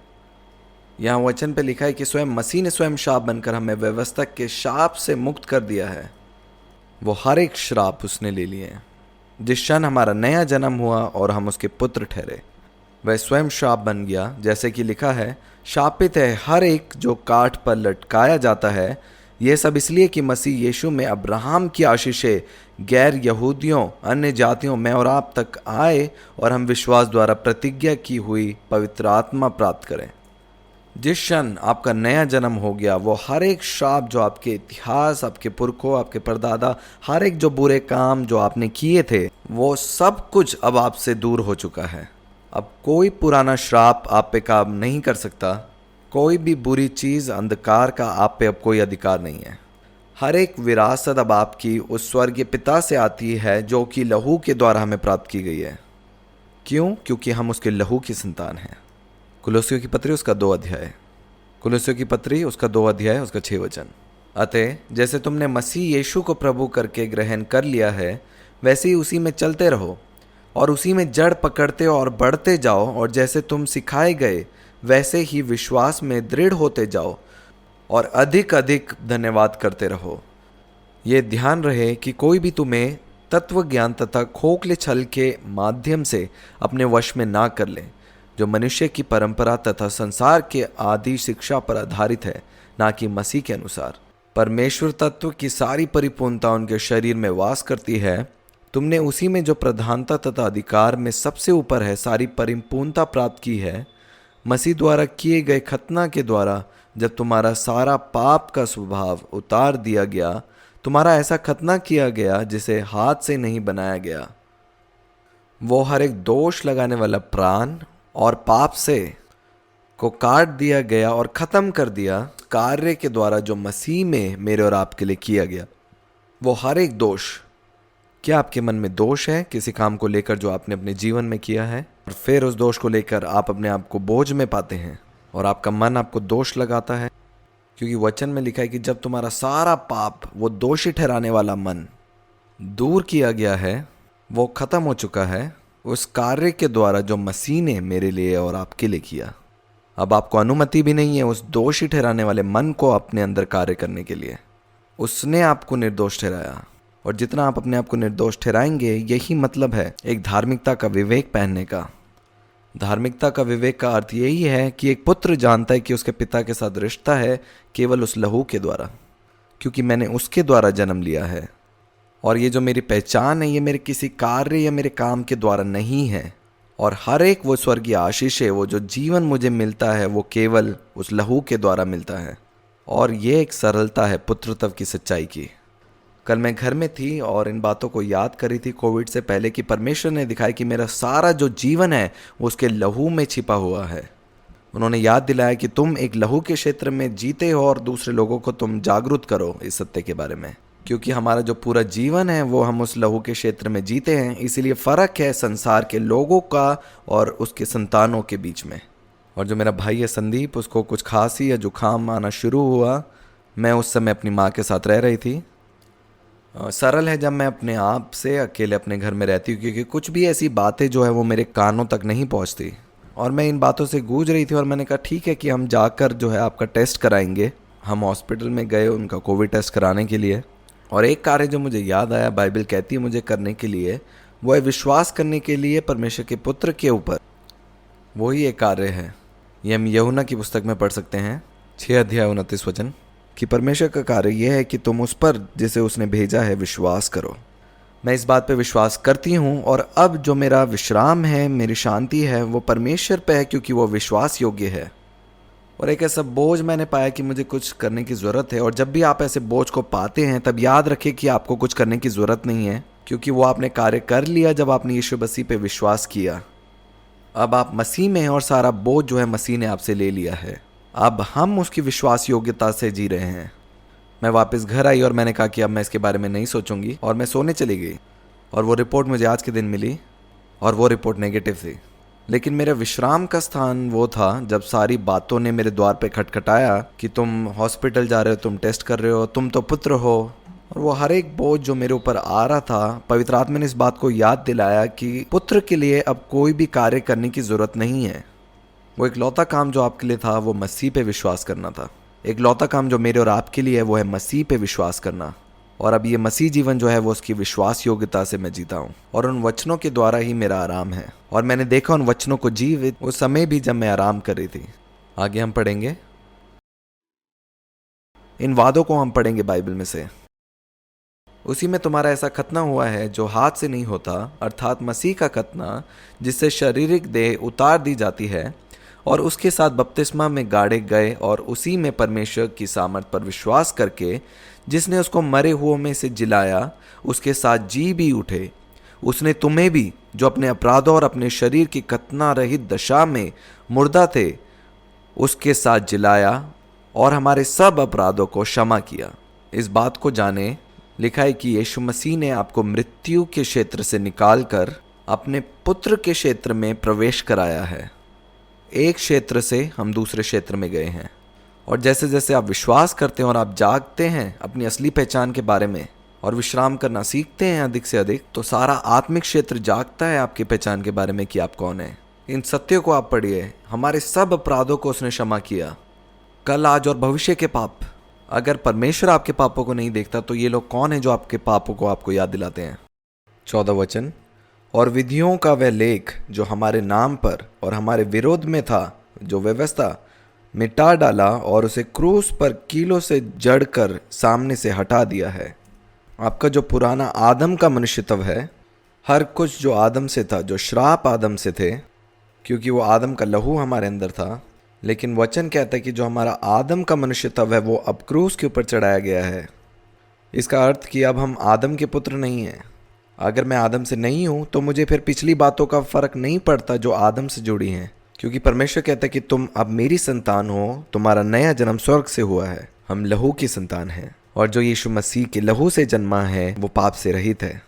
यहाँ वचन पे लिखा है कि स्वयं मसीह ने स्वयं शाप बनकर हमें व्यवस्था के शाप से मुक्त कर दिया है। वो हर एक श्राप उसने ले लिए हैं। जिस क्षण हमारा नया जन्म हुआ और हम उसके पुत्र ठहरे, वह स्वयं शाप बन गया। जैसे कि लिखा है, शापित है हर एक जो काठ पर लटकाया जाता है। यह सब इसलिए कि मसीह यीशु में अब्राहम की आशीषें गैर यहूदियों, अन्य जातियों में और आप तक आए, और हम विश्वास द्वारा प्रतिज्ञा की हुई पवित्र आत्मा प्राप्त करें। जिस क्षण आपका नया जन्म हो गया, वो हर एक श्राप जो आपके इतिहास, आपके पुरखों, आपके परदादा, हर एक जो बुरे काम जो आपने किए थे, वो सब कुछ अब आपसे दूर हो चुका है। अब कोई पुराना श्राप आप पे काम नहीं कर सकता। कोई भी बुरी चीज़, अंधकार का आप पे अब कोई अधिकार नहीं है। हर एक विरासत अब आपकी उस स्वर्गीय पिता से आती है जो कि लहू के द्वारा हमें प्राप्त की गई है। क्यों? क्योंकि हम उसके लहू की संतान हैं। कुलुस्सियों की पत्री उसका 2 अध्याय, कुलुस्सियों की पत्री उसका 2 अध्याय उसका 6 वचन। अतः जैसे तुमने मसीह यीशु को प्रभु करके ग्रहण कर लिया है, वैसे ही उसी में चलते रहो और उसी में जड़ पकड़ते और बढ़ते जाओ, और जैसे तुम सिखाए गए वैसे ही विश्वास में दृढ़ होते जाओ और अधिक अधिक धन्यवाद करते रहो। ये ध्यान रहे कि कोई भी तुम्हें तत्व ज्ञान तथा खोखले छल के माध्यम से अपने वश में ना कर ले, जो मनुष्य की परंपरा तथा संसार के आदि शिक्षा पर आधारित है, ना कि मसीह के अनुसार। परमेश्वर तत्व की सारी परिपूर्णता उनके शरीर में वास करती है। तुमने उसी में जो प्रधानता तथा अधिकार में सबसे ऊपर है सारी परिपूर्णता प्राप्त की है। मसीह द्वारा किए गए खतना के द्वारा जब तुम्हारा सारा पाप का स्वभाव उतार दिया गया, तुम्हारा ऐसा खतना किया गया जिसे हाथ से नहीं बनाया गया। वो हर एक दोष लगाने वाला प्राण और पाप से को काट दिया गया और ख़त्म कर दिया कार्य के द्वारा जो मसीह में मेरे और आपके लिए किया गया। वो हर एक दोष, क्या आपके मन में दोष है किसी काम को लेकर जो आपने अपने जीवन में किया है, और फिर उस दोष को लेकर आप अपने आप को बोझ में पाते हैं और आपका मन आपको दोष लगाता है? क्योंकि वचन में लिखा है कि जब तुम्हारा सारा पाप, वो दोषी ठहराने वाला मन दूर किया गया है, वो ख़त्म हो चुका है उस कार्य के द्वारा जो मसीह ने मेरे लिए और आपके लिए किया। अब आपको अनुमति भी नहीं है उस दोषी ठहराने वाले मन को अपने अंदर कार्य करने के लिए। उसने आपको निर्दोष ठहराया। और जितना आप अपने आप को निर्दोष ठहराएंगे, यही मतलब है एक धार्मिकता का विवेक पहनने का। धार्मिकता का विवेक का अर्थ यही है कि एक पुत्र जानता है कि उसके पिता के साथ रिश्ता है केवल उस लहू के द्वारा, क्योंकि मैंने उसके द्वारा जन्म लिया है। और ये जो मेरी पहचान है, ये मेरे किसी कार्य या मेरे काम के द्वारा नहीं है। और हर एक वो स्वर्गीय आशीष है, वो जो जीवन मुझे मिलता है, वो केवल उस लहू के द्वारा मिलता है। और ये एक सरलता है पुत्रत्व की सच्चाई की। कल मैं घर में थी और इन बातों को याद करी थी कोविड से पहले कि परमेश्वर ने दिखाया कि मेरा सारा जो जीवन है वो उसके लहू में छिपा हुआ है। उन्होंने याद दिलाया कि तुम एक लहू के क्षेत्र में जीते हो और दूसरे लोगों को तुम जागरूक करो इस सत्य के बारे में, क्योंकि हमारा जो पूरा जीवन है वो हम उस लहू के क्षेत्र में जीते हैं। इसीलिए फ़र्क है संसार के लोगों का और उसके संतानों के बीच में। और जो मेरा भाई है संदीप, उसको कुछ खांसी या जुकाम आना शुरू हुआ। मैं उस समय अपनी माँ के साथ रह रही थी। सरल है जब मैं अपने आप से अकेले अपने घर में रहती हूँ, क्योंकि कुछ भी ऐसी बातें जो है वो मेरे कानों तक नहीं पहुँचती। और मैं इन बातों से गूंज रही थी और मैंने कहा ठीक है कि हम जाकर जो है आपका टेस्ट कराएंगे। हम हॉस्पिटल में गए उनका कोविड टेस्ट कराने के लिए। और एक कार्य जो मुझे याद आया, बाइबल कहती है मुझे करने के लिए, वो है विश्वास करने के लिए परमेश्वर के पुत्र के ऊपर। वही एक कार्य है। ये हम यूहन्ना की पुस्तक में पढ़ सकते हैं 6 अध्याय 29 वचन, कि परमेश्वर का कार्य यह है कि तुम उस पर जिसे उसने भेजा है विश्वास करो। मैं इस बात पे विश्वास करती हूँ। और अब जो मेरा विश्राम है, मेरी शांति है, वो परमेश्वर पे है, क्योंकि वो विश्वास योग्य है। और एक ऐसा बोझ मैंने पाया कि मुझे कुछ करने की ज़रूरत है। और जब भी आप ऐसे बोझ को पाते हैं तब याद रखें कि आपको कुछ करने की ज़रूरत नहीं है, क्योंकि वो आपने कार्य कर लिया जब आपने यीशु मसीह पे विश्वास किया। अब आप मसीह में हैं और सारा बोझ जो है मसीह ने आपसे ले लिया है। अब हम उसकी विश्वास योग्यता से जी रहे हैं। मैं वापस घर आई और मैंने कहा कि अब मैं इसके बारे में नहीं सोचूंगी, और मैं सोने चली गई। और वो रिपोर्ट मुझे आज के दिन मिली और वो रिपोर्ट नेगेटिव थी। लेकिन मेरा विश्राम का स्थान वो था जब सारी बातों ने मेरे द्वार पे खटखटाया कि तुम हॉस्पिटल जा रहे हो, तुम टेस्ट कर रहे हो, तुम तो पुत्र हो। और वो हर एक बोझ जो मेरे ऊपर आ रहा था, पवित्र आत्मा ने इस बात को याद दिलाया कि पुत्र के लिए अब कोई भी कार्य करने की जरूरत नहीं है। वो एक लौता काम जो आपके लिए था वो मसीह पे विश्वास करना था। एक लौता काम जो मेरे और आपके लिए है वो है मसीह पे विश्वास करना। और अब ये मसीह जीवन जो है वो उसकी विश्वास योग्यता से मैं जीता हूँ। और उन वचनों के द्वारा ही मेरा आराम है। और मैंने देखा उन वचनों को जीवित उस समय भी जब मैं आराम कर रही थी। आगे हम पढ़ेंगे, इन वादों को हम पढ़ेंगे बाइबल में से। उसी में तुम्हारा ऐसा खतना हुआ है जो हाथ से नहीं होता, अर्थात मसीह का खतना, जिससे शारीरिक देह उतार दी जाती है और उसके साथ बपतिस्मा में गाड़े गए, और उसी में परमेश्वर की सामर्थ पर विश्वास करके जिसने उसको मरे हुओं में से जिलाया, उसके साथ जी भी उठे। उसने तुम्हें भी जो अपने अपराधों और अपने शरीर की खतना रहित दशा में मुर्दा थे, उसके साथ जिलाया और हमारे सब अपराधों को क्षमा किया। इस बात को जाने, लिखा है कि यीशु मसीह ने आपको मृत्यु के क्षेत्र से निकालकर अपने पुत्र के क्षेत्र में प्रवेश कराया है। एक क्षेत्र से हम दूसरे क्षेत्र में गए हैं। और जैसे जैसे आप विश्वास करते हैं और आप जागते हैं अपनी असली पहचान के बारे में और विश्राम करना सीखते हैं अधिक से अधिक, तो सारा आत्मिक क्षेत्र जागता है आपकी पहचान के बारे में कि आप कौन है। इन सत्यों को आप पढ़िए। हमारे सब अपराधों को उसने क्षमा किया, कल, आज और भविष्य के पाप। अगर परमेश्वर आपके पापों को नहीं देखता तो ये लोग कौन है जो आपके पापों को आपको याद दिलाते हैं। 14 वचन, और विधियों का वह लेख जो हमारे नाम पर और हमारे विरोध में था, जो व्यवस्था, मिटा डाला और उसे क्रूस पर कीलों से जड़कर सामने से हटा दिया है। आपका जो पुराना आदम का मनुष्यत्व है, हर कुछ जो आदम से था, जो श्राप आदम से थे, क्योंकि वो आदम का लहू हमारे अंदर था। लेकिन वचन कहता है कि जो हमारा आदम का मनुष्यत्व है वो अब क्रूस के ऊपर चढ़ाया गया है। इसका अर्थ कि अब हम आदम के पुत्र नहीं हैं। अगर मैं आदम से नहीं हूँ तो मुझे फिर पिछली बातों का फर्क नहीं पड़ता जो आदम से जुड़ी हैं, क्योंकि परमेश्वर कहता है कि तुम अब मेरी संतान हो, तुम्हारा नया जन्म स्वर्ग से हुआ है। हम लहू की संतान हैं, और जो यीशु मसीह के लहू से जन्मा है वो पाप से रहित है।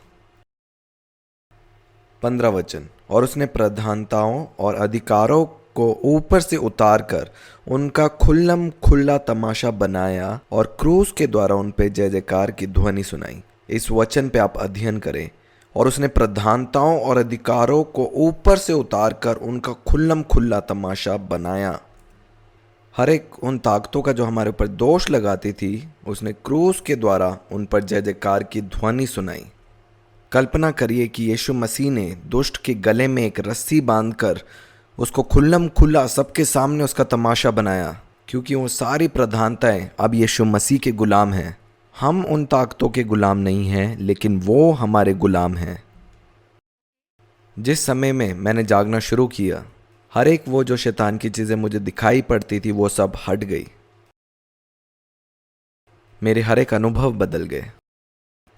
15 वचन, और उसने प्रधानताओं और अधिकारों को ऊपर से उतार कर उनका खुल्लम खुल्ला तमाशा बनाया और क्रूस के द्वारा उन पे जय जयकार की ध्वनि सुनाई। इस वचन पे आप अध्ययन करें। और उसने प्रधानताओं और अधिकारों को ऊपर से उतार कर उनका खुल्लम खुल्ला तमाशा बनाया। हर एक उन ताकतों का जो हमारे ऊपर दोष लगाती थी, उसने क्रूस के द्वारा उन पर जय जयकार की ध्वनि सुनाई। कल्पना करिए कि यीशु मसीह ने दुष्ट के गले में एक रस्सी बांधकर उसको खुल्लम खुल्ला सबके सामने उसका तमाशा बनाया, क्योंकि वो सारी प्रधानताएं अब यीशु मसीह के गुलाम हैं। हम उन ताकतों के गुलाम नहीं हैं, लेकिन वो हमारे गुलाम हैं। जिस समय में मैंने जागना शुरू किया, हर एक वो जो शैतान की चीज़ें मुझे दिखाई पड़ती थी वो सब हट गई। मेरे हर एक अनुभव बदल गए,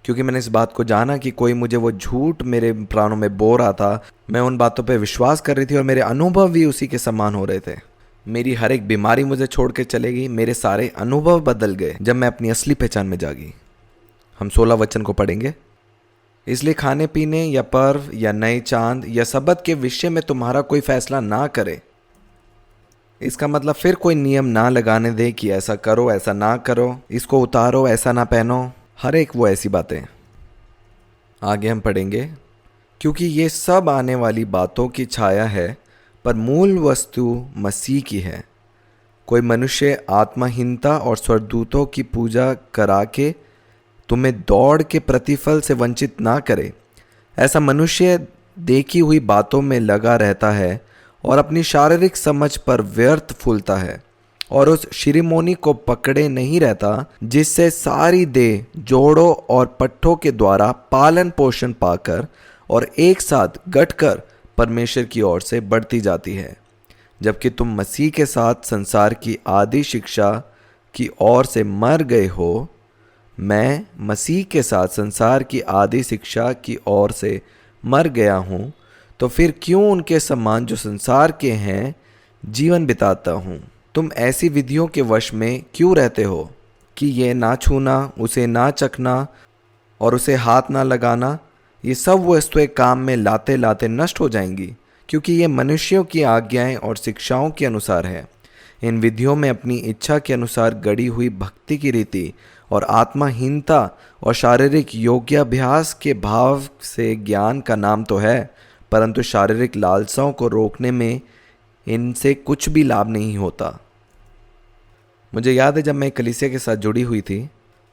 क्योंकि मैंने इस बात को जाना कि कोई मुझे वो झूठ मेरे प्राणों में बो रहा था। मैं उन बातों पे विश्वास कर रही थी और मेरे अनुभव भी उसी के समान हो रहे थे। मेरी हर एक बीमारी मुझे छोड़ के चले गई। मेरे सारे अनुभव बदल गए जब मैं अपनी असली पहचान में जागी। हम 16 वचन को पढ़ेंगे। इसलिए खाने पीने या पर्व या नए चांद या सबत के विषय में तुम्हारा कोई फैसला ना करे। इसका मतलब फिर कोई नियम ना लगाने दे कि ऐसा करो, ऐसा ना करो, इसको उतारो, ऐसा ना पहनो, हर एक वो ऐसी बातें। आगे हम पढ़ेंगे, क्योंकि ये सब आने वाली बातों की छाया है, पर मूल वस्तु मसीह की है। कोई मनुष्य आत्माहीनता और स्वर्गदूतों की पूजा करा के तुम्हें दौड़ के प्रतिफल से वंचित ना करे। ऐसा मनुष्य देखी हुई बातों में लगा रहता है और अपनी शारीरिक समझ पर व्यर्थ फूलता है और उस शिरोमणि को पकड़े नहीं रहता, जिससे सारी देह जोड़ों और पट्टों के द्वारा पालन पोषण पाकर और एक साथ गठकर परमेश्वर की ओर से बढ़ती जाती है। जबकि तुम मसीह के साथ संसार की आदि शिक्षा की ओर से मर गए हो। मैं मसीह के साथ संसार की आदि शिक्षा की ओर से मर गया हूँ, तो फिर क्यों उनके समान जो संसार के हैं जीवन बिताता हूँ। तुम ऐसी विधियों के वश में क्यों रहते हो कि ये ना छूना, उसे ना चखना और उसे हाथ ना लगाना, ये सब वस्तुएं काम में लाते लाते नष्ट हो जाएंगी, क्योंकि ये मनुष्यों की आज्ञाएं और शिक्षाओं के अनुसार है। इन विधियों में अपनी इच्छा के अनुसार गढ़ी हुई भक्ति की रीति और आत्माहीनता और शारीरिक योग्याभ्यास के भाव से ज्ञान का नाम तो है, परंतु शारीरिक लालसाओं को रोकने में इनसे कुछ भी लाभ नहीं होता। मुझे याद है जब मैं कलीसिया के साथ जुड़ी हुई थी,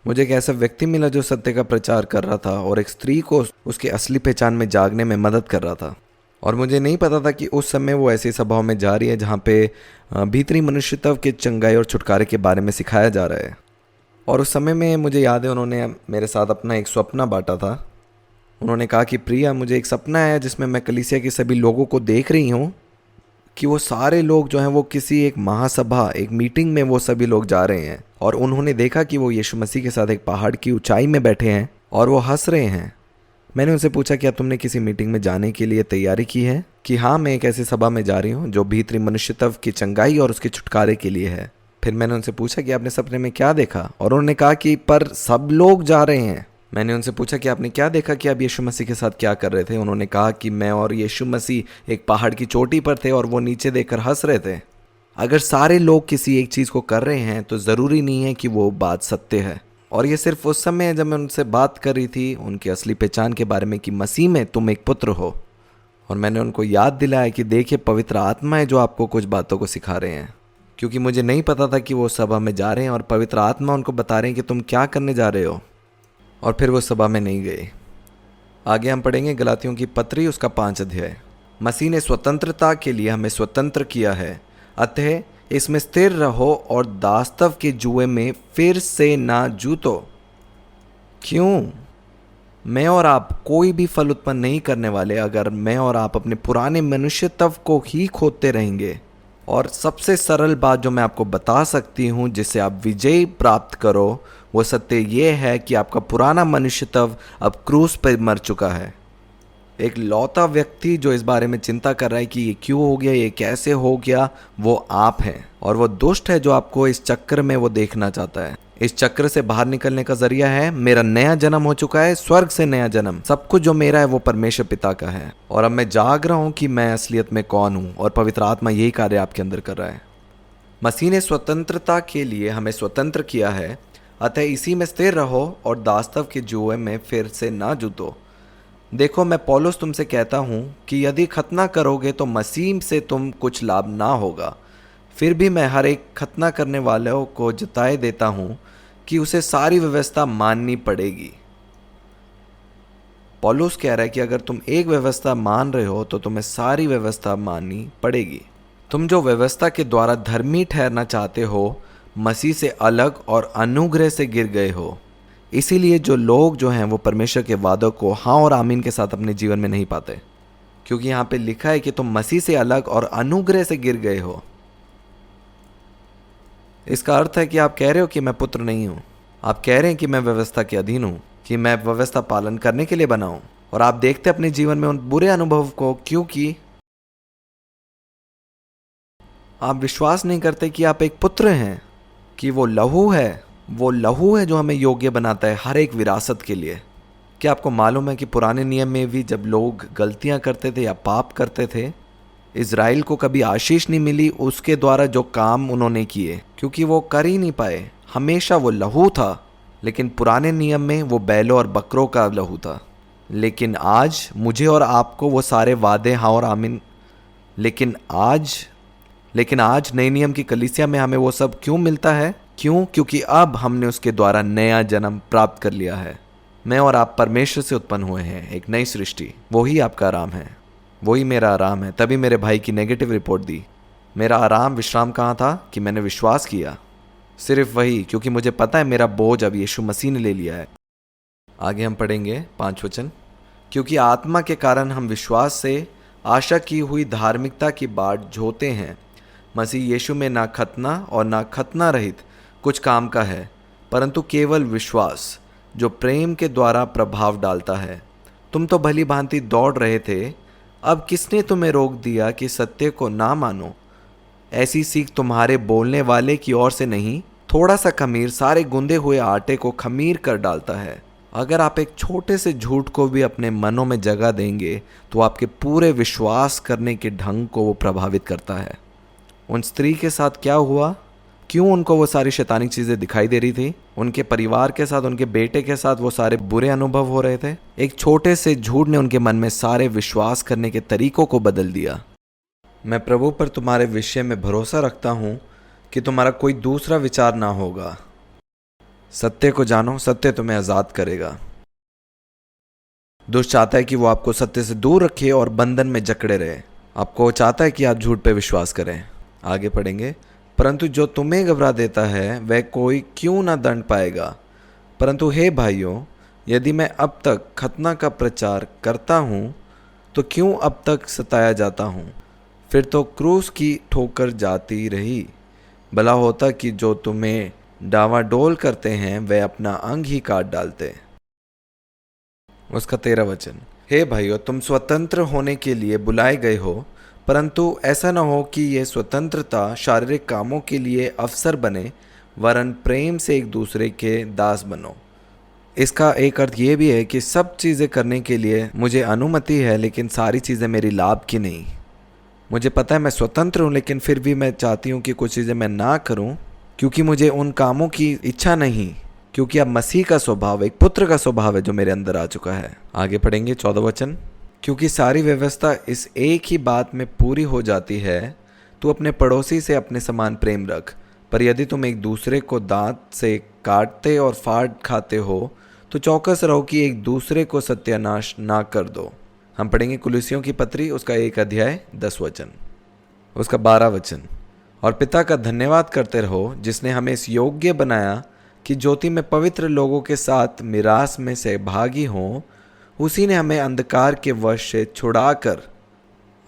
मुझे एक ऐसा व्यक्ति मिला जो सत्य का प्रचार कर रहा था और एक स्त्री को उसके असली पहचान में जागने में मदद कर रहा था। और मुझे नहीं पता था कि उस समय वो ऐसी सभाओं में जा रही है जहाँ पे भीतरी मनुष्यत्व के चंगाई और छुटकारे के बारे में सिखाया जा रहा है। और उस समय में मुझे याद है उन्होंने मेरे साथ अपना एक सपना बांटा था। उन्होंने कहा कि प्रिया, मुझे एक सपना है जिसमें मैं कलीसिया के सभी लोगों को देख रही हूँ कि वो सारे लोग जो हैं वो किसी एक महासभा, एक मीटिंग में वो सभी लोग जा रहे हैं। और उन्होंने देखा कि वो यीशु मसीह के साथ एक पहाड़ की ऊंचाई में बैठे हैं और वो हंस रहे हैं। मैंने उनसे पूछा, क्या तुमने किसी मीटिंग में जाने के लिए तैयारी की है? कि हाँ, मैं एक ऐसी सभा में जा रही हूँ जो भीतरी मनुष्यत्व की चंगाई और उसके छुटकारे के लिए है। फिर मैंने उनसे पूछा कि आपने सपने में क्या देखा? और उन्होंने कहा कि पर सब लोग जा रहे हैं। मैंने उनसे पूछा कि आपने क्या देखा कि आप यीशु मसीह के साथ क्या कर रहे थे? उन्होंने कहा कि मैं और यीशु मसीह एक पहाड़ की चोटी पर थे और वो नीचे देखकर हंस रहे थे। अगर सारे लोग किसी एक चीज़ को कर रहे हैं तो ज़रूरी नहीं है कि वो बात सत्य है। और ये सिर्फ उस समय है जब मैं उनसे बात कर रही थी उनकी असली पहचान के बारे में कि मसीह में तुम एक पुत्र हो। और मैंने उनको याद दिलाया कि देखिए, पवित्र आत्मा है जो आपको कुछ बातों को सिखा रहे हैं। क्योंकि मुझे नहीं पता था कि वो सभा में जा रहे हैं और पवित्र आत्मा उनको बता रहे हैं कि तुम क्या करने जा रहे हो। और फिर वो सभा में नहीं गए। आगे हम पढ़ेंगे गलातियों की पत्री, उसका 5 अध्याय। मसीह ने स्वतंत्रता के लिए हमें स्वतंत्र किया है, अतः इसमें स्थिर रहो और दास्तव के जुए में फिर से ना जूतो। क्यों? मैं और आप कोई भी फल उत्पन्न नहीं करने वाले अगर मैं और आप अपने पुराने मनुष्यत्व को ही खोदते रहेंगे। और सबसे सरल बात जो मैं आपको बता सकती हूँ जिससे आप विजय प्राप्त करो, वो सत्य ये है कि आपका पुराना मनुष्यत्व अब क्रूस पर मर चुका है। एक लौता व्यक्ति जो इस बारे में चिंता कर रहा है कि ये क्यों हो गया, ये कैसे हो गया, वो आप हैं। और वो दुष्ट है जो आपको इस चक्र में वो देखना चाहता है। इस चक्र से बाहर निकलने का जरिया है, मेरा नया जन्म हो चुका है, स्वर्ग से नया जन्म। सब कुछ जो मेरा है वो परमेश्वर पिता का है। और अब मैं जाग रहा हूँ कि मैं असलियत में कौन हूँ और पवित्र आत्मा यही कार्य आपके अंदर कर रहा है। मसीह ने स्वतंत्रता के लिए हमें स्वतंत्र किया है, अतः इसी में स्थिर रहो और दास्तव के जुए में फिर से ना जूतो। देखो, मैं पौलुस तुमसे कहता हूँ कि यदि खतना करोगे तो मसीह से तुम कुछ लाभ ना होगा। फिर भी मैं हर एक खतना करने वालों को जताए देता हूं कि उसे सारी व्यवस्था माननी पड़ेगी। पौलुस कह रहा है कि अगर तुम एक व्यवस्था मान रहे हो तो तुम्हें सारी व्यवस्था माननी पड़ेगी। तुम जो व्यवस्था के द्वारा धर्मी ठहरना चाहते हो, मसीह से अलग और अनुग्रह से गिर गए हो। इसीलिए जो लोग जो हैं वो परमेश्वर के वादों को हाँ और आमीन के साथ अपने जीवन में नहीं पाते, क्योंकि यहाँ पे लिखा है कि तुम मसीह से अलग और अनुग्रह से गिर गए हो। इसका अर्थ है कि आप कह रहे हो कि मैं पुत्र नहीं हूं। आप कह रहे हैं कि मैं व्यवस्था के अधीन हूं, कि मैं व्यवस्था पालन करने के लिए बना हूं, और आप देखते अपने जीवन में उन बुरे अनुभव को, क्योंकि आप विश्वास नहीं करते कि आप एक पुत्र हैं, कि वो लहू है जो हमें योग्य बनाता है हर एक विरासत के लिए। क्या आपको मालूम है कि पुराने नियम में भी जब लोग गलतियां करते थे या पाप करते थे, इज़राइल को कभी आशीष नहीं मिली उसके द्वारा जो काम उन्होंने किए, क्योंकि वो कर ही नहीं पाए। हमेशा वो लहू था, लेकिन पुराने नियम में वो बैलों और बकरों का लहू था। लेकिन आज मुझे और आपको वो सारे वादे हाँ और आमीन, लेकिन आज नए नियम की कलीसिया में हमें वो सब क्यों मिलता है? क्यों? क्योंकि अब हमने उसके द्वारा नया जन्म प्राप्त कर लिया है। मैं और आप परमेश्वर से उत्पन्न हुए हैं, एक नई सृष्टि। वही आपका आराम है, वही मेरा आराम है। तभी मेरे भाई की नेगेटिव रिपोर्ट दी। मेरा आराम विश्राम कहाँ था? कि मैंने विश्वास किया, सिर्फ वही, क्योंकि मुझे पता है मेरा बोझ अब यीशु मसीह ने ले लिया है। आगे हम पढ़ेंगे 5 वचन। क्योंकि आत्मा के कारण हम विश्वास से आशा की हुई धार्मिकता की बाट जोते हैं। मसीह यीशु में ना खतना और ना खतना रहित कुछ काम का है, परंतु केवल विश्वास जो प्रेम के द्वारा प्रभाव डालता है। तुम तो भली भांति दौड़ रहे थे, अब किसने तुम्हें रोक दिया कि सत्य को ना मानो? ऐसी सीख तुम्हारे बोलने वाले की ओर से नहीं, थोड़ा सा खमीर सारे गूंदे हुए आटे को खमीर कर डालता है। अगर आप एक छोटे से झूठ को भी अपने मनों में जगह देंगे तो आपके पूरे विश्वास करने के ढंग को वो प्रभावित करता है। उन स्त्री के साथ क्या हुआ? क्यों उनको वो सारी शैतानी चीज़ें दिखाई दे रही थी? उनके परिवार के साथ, उनके बेटे के साथ वो सारे बुरे अनुभव हो रहे थे। एक छोटे से झूठ ने उनके मन में सारे विश्वास करने के तरीकों को बदल दिया। मैं प्रभु पर तुम्हारे विषय में भरोसा रखता हूँ कि तुम्हारा कोई दूसरा विचार ना होगा। सत्य को जानो, सत्य तुम्हें आज़ाद करेगा। दुष्ट चाहता है कि वो आपको सत्य से दूर रखे और बंधन में जकड़े रहे। आपको चाहता है कि आप झूठ पे विश्वास करें। आगे पढ़ेंगे। परंतु जो तुम्हें घबरा देता है वह कोई क्यों ना दंड पाएगा। परंतु हे भाइयों, यदि मैं अब तक खतना का प्रचार करता हूँ तो क्यों अब तक सताया जाता हूँ? फिर तो क्रूस की ठोकर जाती रही। भला होता कि जो तुम्हें डावाडोल करते हैं वे अपना अंग ही काट डालते। उसका 13 वचन। हे भाइयों, तुम स्वतंत्र होने के लिए बुलाए गए हो, परंतु ऐसा न हो कि ये स्वतंत्रता शारीरिक कामों के लिए अवसर बने, वरन प्रेम से एक दूसरे के दास बनो। इसका एक अर्थ ये भी है कि सब चीज़ें करने के लिए मुझे अनुमति है, लेकिन सारी चीज़ें मेरी लाभ की नहीं। मुझे पता है मैं स्वतंत्र हूँ, लेकिन फिर भी मैं चाहती हूँ कि कुछ चीज़ें मैं ना करूँ, क्योंकि मुझे उन कामों की इच्छा नहीं, क्योंकि अब मसीह का स्वभाव, एक पुत्र का स्वभाव है जो मेरे अंदर आ चुका है। आगे पढ़ेंगे 14 वचन। क्योंकि सारी व्यवस्था इस एक ही बात में पूरी हो जाती है, तू अपने पड़ोसी से अपने समान प्रेम रख। पर यदि तुम एक दूसरे को दांत से काटते और फाड़ खाते हो तो चौकस रहो कि एक दूसरे को सत्यानाश ना कर दो। हम पढ़ेंगे कुलुसियों की पत्री, उसका 1 अध्याय 10 वचन, उसका 12 वचन। और पिता का धन्यवाद करते रहो जिसने हमें इस योग्य बनाया कि ज्योति में पवित्र लोगों के साथ मिरास में सहभागी हों। उसी ने हमें अंधकार के वश से छुड़ाकर।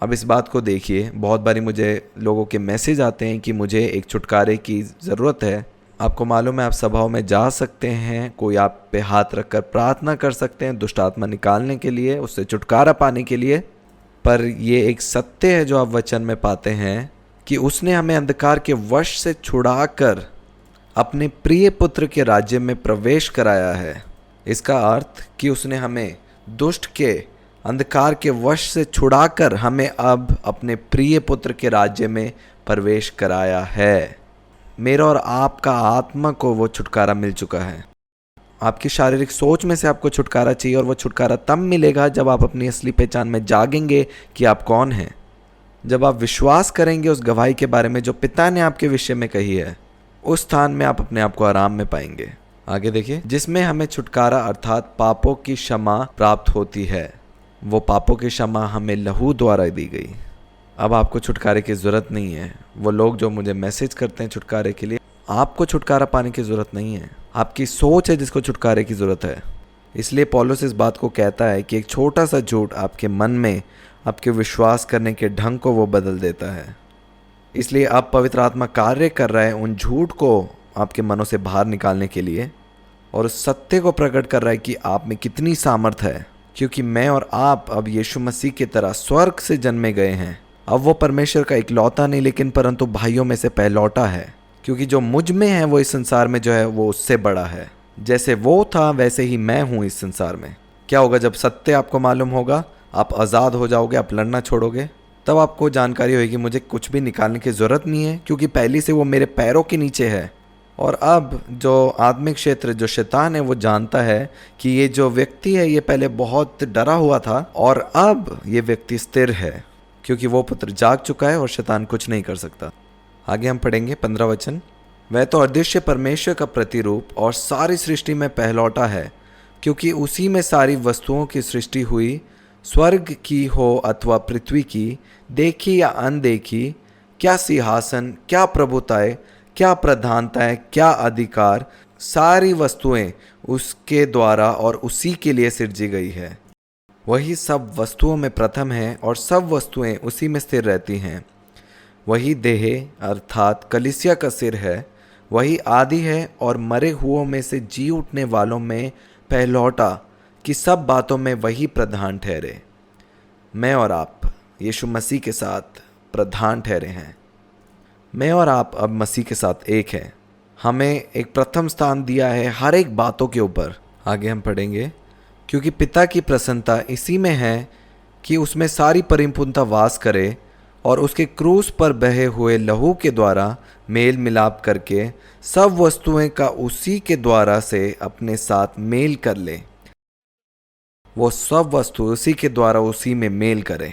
अब इस बात को देखिए, बहुत बारी मुझे लोगों के मैसेज आते हैं कि मुझे एक छुटकारे की ज़रूरत है। आपको मालूम है आप सभाओं में जा सकते हैं, कोई आप पे हाथ रखकर प्रार्थना कर सकते हैं दुष्ट आत्मा निकालने के लिए, उससे छुटकारा पाने के लिए। पर ये एक सत्य है जो आप वचन में पाते हैं कि उसने हमें अंधकार के वश से छुड़ाकर अपने प्रिय पुत्र के राज्य में प्रवेश कराया है। इसका अर्थ कि उसने हमें दुष्ट के अंधकार के वश से छुड़ाकर हमें अब अपने प्रिय पुत्र के राज्य में प्रवेश कराया है। मेरा और आपका आत्मा को वो छुटकारा मिल चुका है। आपकी शारीरिक सोच में से आपको छुटकारा चाहिए, और वो छुटकारा तब मिलेगा जब आप अपनी असली पहचान में जागेंगे कि आप कौन हैं। जब आप विश्वास करेंगे उस गवाही के बारे में जो पिता ने आपके विषय में कही है, उस स्थान में आप अपने आप को आराम में पाएंगे। आगे देखिए, जिसमें हमें छुटकारा अर्थात पापों की क्षमा प्राप्त होती है। वो पापों की क्षमा हमें लहू द्वारा दी गई। अब आपको छुटकारे की ज़रूरत नहीं है। वो लोग जो मुझे मैसेज करते हैं छुटकारे के लिए, आपको छुटकारा पाने की ज़रूरत नहीं है। आपकी सोच है जिसको छुटकारे की ज़रूरत है। इसलिए पौलुस इस बात को कहता है कि एक छोटा सा झूठ आपके मन में आपके विश्वास करने के ढंग को वो बदल देता है। इसलिए अब पवित्र आत्मा कार्य कर रहा है उन झूठ को आपके मनों से बाहर निकालने के लिए, और उस सत्य को प्रकट कर रहा है कि आप में कितनी सामर्थ है, क्योंकि मैं और आप अब यीशु मसीह की तरह स्वर्ग से जन्मे गए हैं। अब वो परमेश्वर का इकलौता नहीं लेकिन परंतु भाइयों में से पहलौटा है, क्योंकि जो मुझ में है वो इस संसार में जो है वो उससे बड़ा है। जैसे वो था वैसे ही मैं हूँ इस संसार में। क्या होगा जब सत्य आपको मालूम होगा? आप आज़ाद हो जाओगे, आप लड़ना छोड़ोगे। तब आपको जानकारी होगी मुझे कुछ भी निकालने की ज़रूरत नहीं है, क्योंकि पहले से वो मेरे पैरों के नीचे है। और अब जो आत्मिक क्षेत्र जो शैतान है वो जानता है कि ये जो व्यक्ति है ये पहले बहुत डरा हुआ था और अब ये व्यक्ति स्थिर है, क्योंकि वो पुत्र जाग चुका है और शैतान कुछ नहीं कर सकता। आगे हम पढ़ेंगे 15 वचन। वह तो अदृश्य परमेश्वर का प्रतिरूप और सारी सृष्टि में पहलौटा है, क्योंकि उसी में सारी वस्तुओं की सृष्टि हुई, स्वर्ग की हो अथवा पृथ्वी की, देखी या अनदेखी, क्या सिंहासन, क्या प्रभुताएं, क्या प्रधानताएं, क्या अधिकार, सारी वस्तुएं उसके द्वारा और उसी के लिए सृजी गई है। वही सब वस्तुओं में प्रथम है और सब वस्तुएं उसी में स्थिर रहती हैं। वही देह अर्थात कलीसिया का सिर है। वही आदि है और मरे हुओं में से जी उठने वालों में पहलौटा, कि सब बातों में वही प्रधान ठहरे। मैं और आप यीशु मसीह के साथ प्रधान ठहरे हैं। मैं और आप अब मसीह के साथ एक हैं। हमें एक प्रथम स्थान दिया है हर एक बातों के ऊपर। आगे हम पढ़ेंगे, क्योंकि पिता की प्रसन्नता इसी में है कि उसमें सारी परिपूर्णता वास करे और उसके क्रूस पर बहे हुए लहू के द्वारा मेल मिलाप करके सब वस्तुएं का उसी के द्वारा से अपने साथ मेल कर ले। वो सब वस्तु उसी के द्वारा उसी में मेल करे।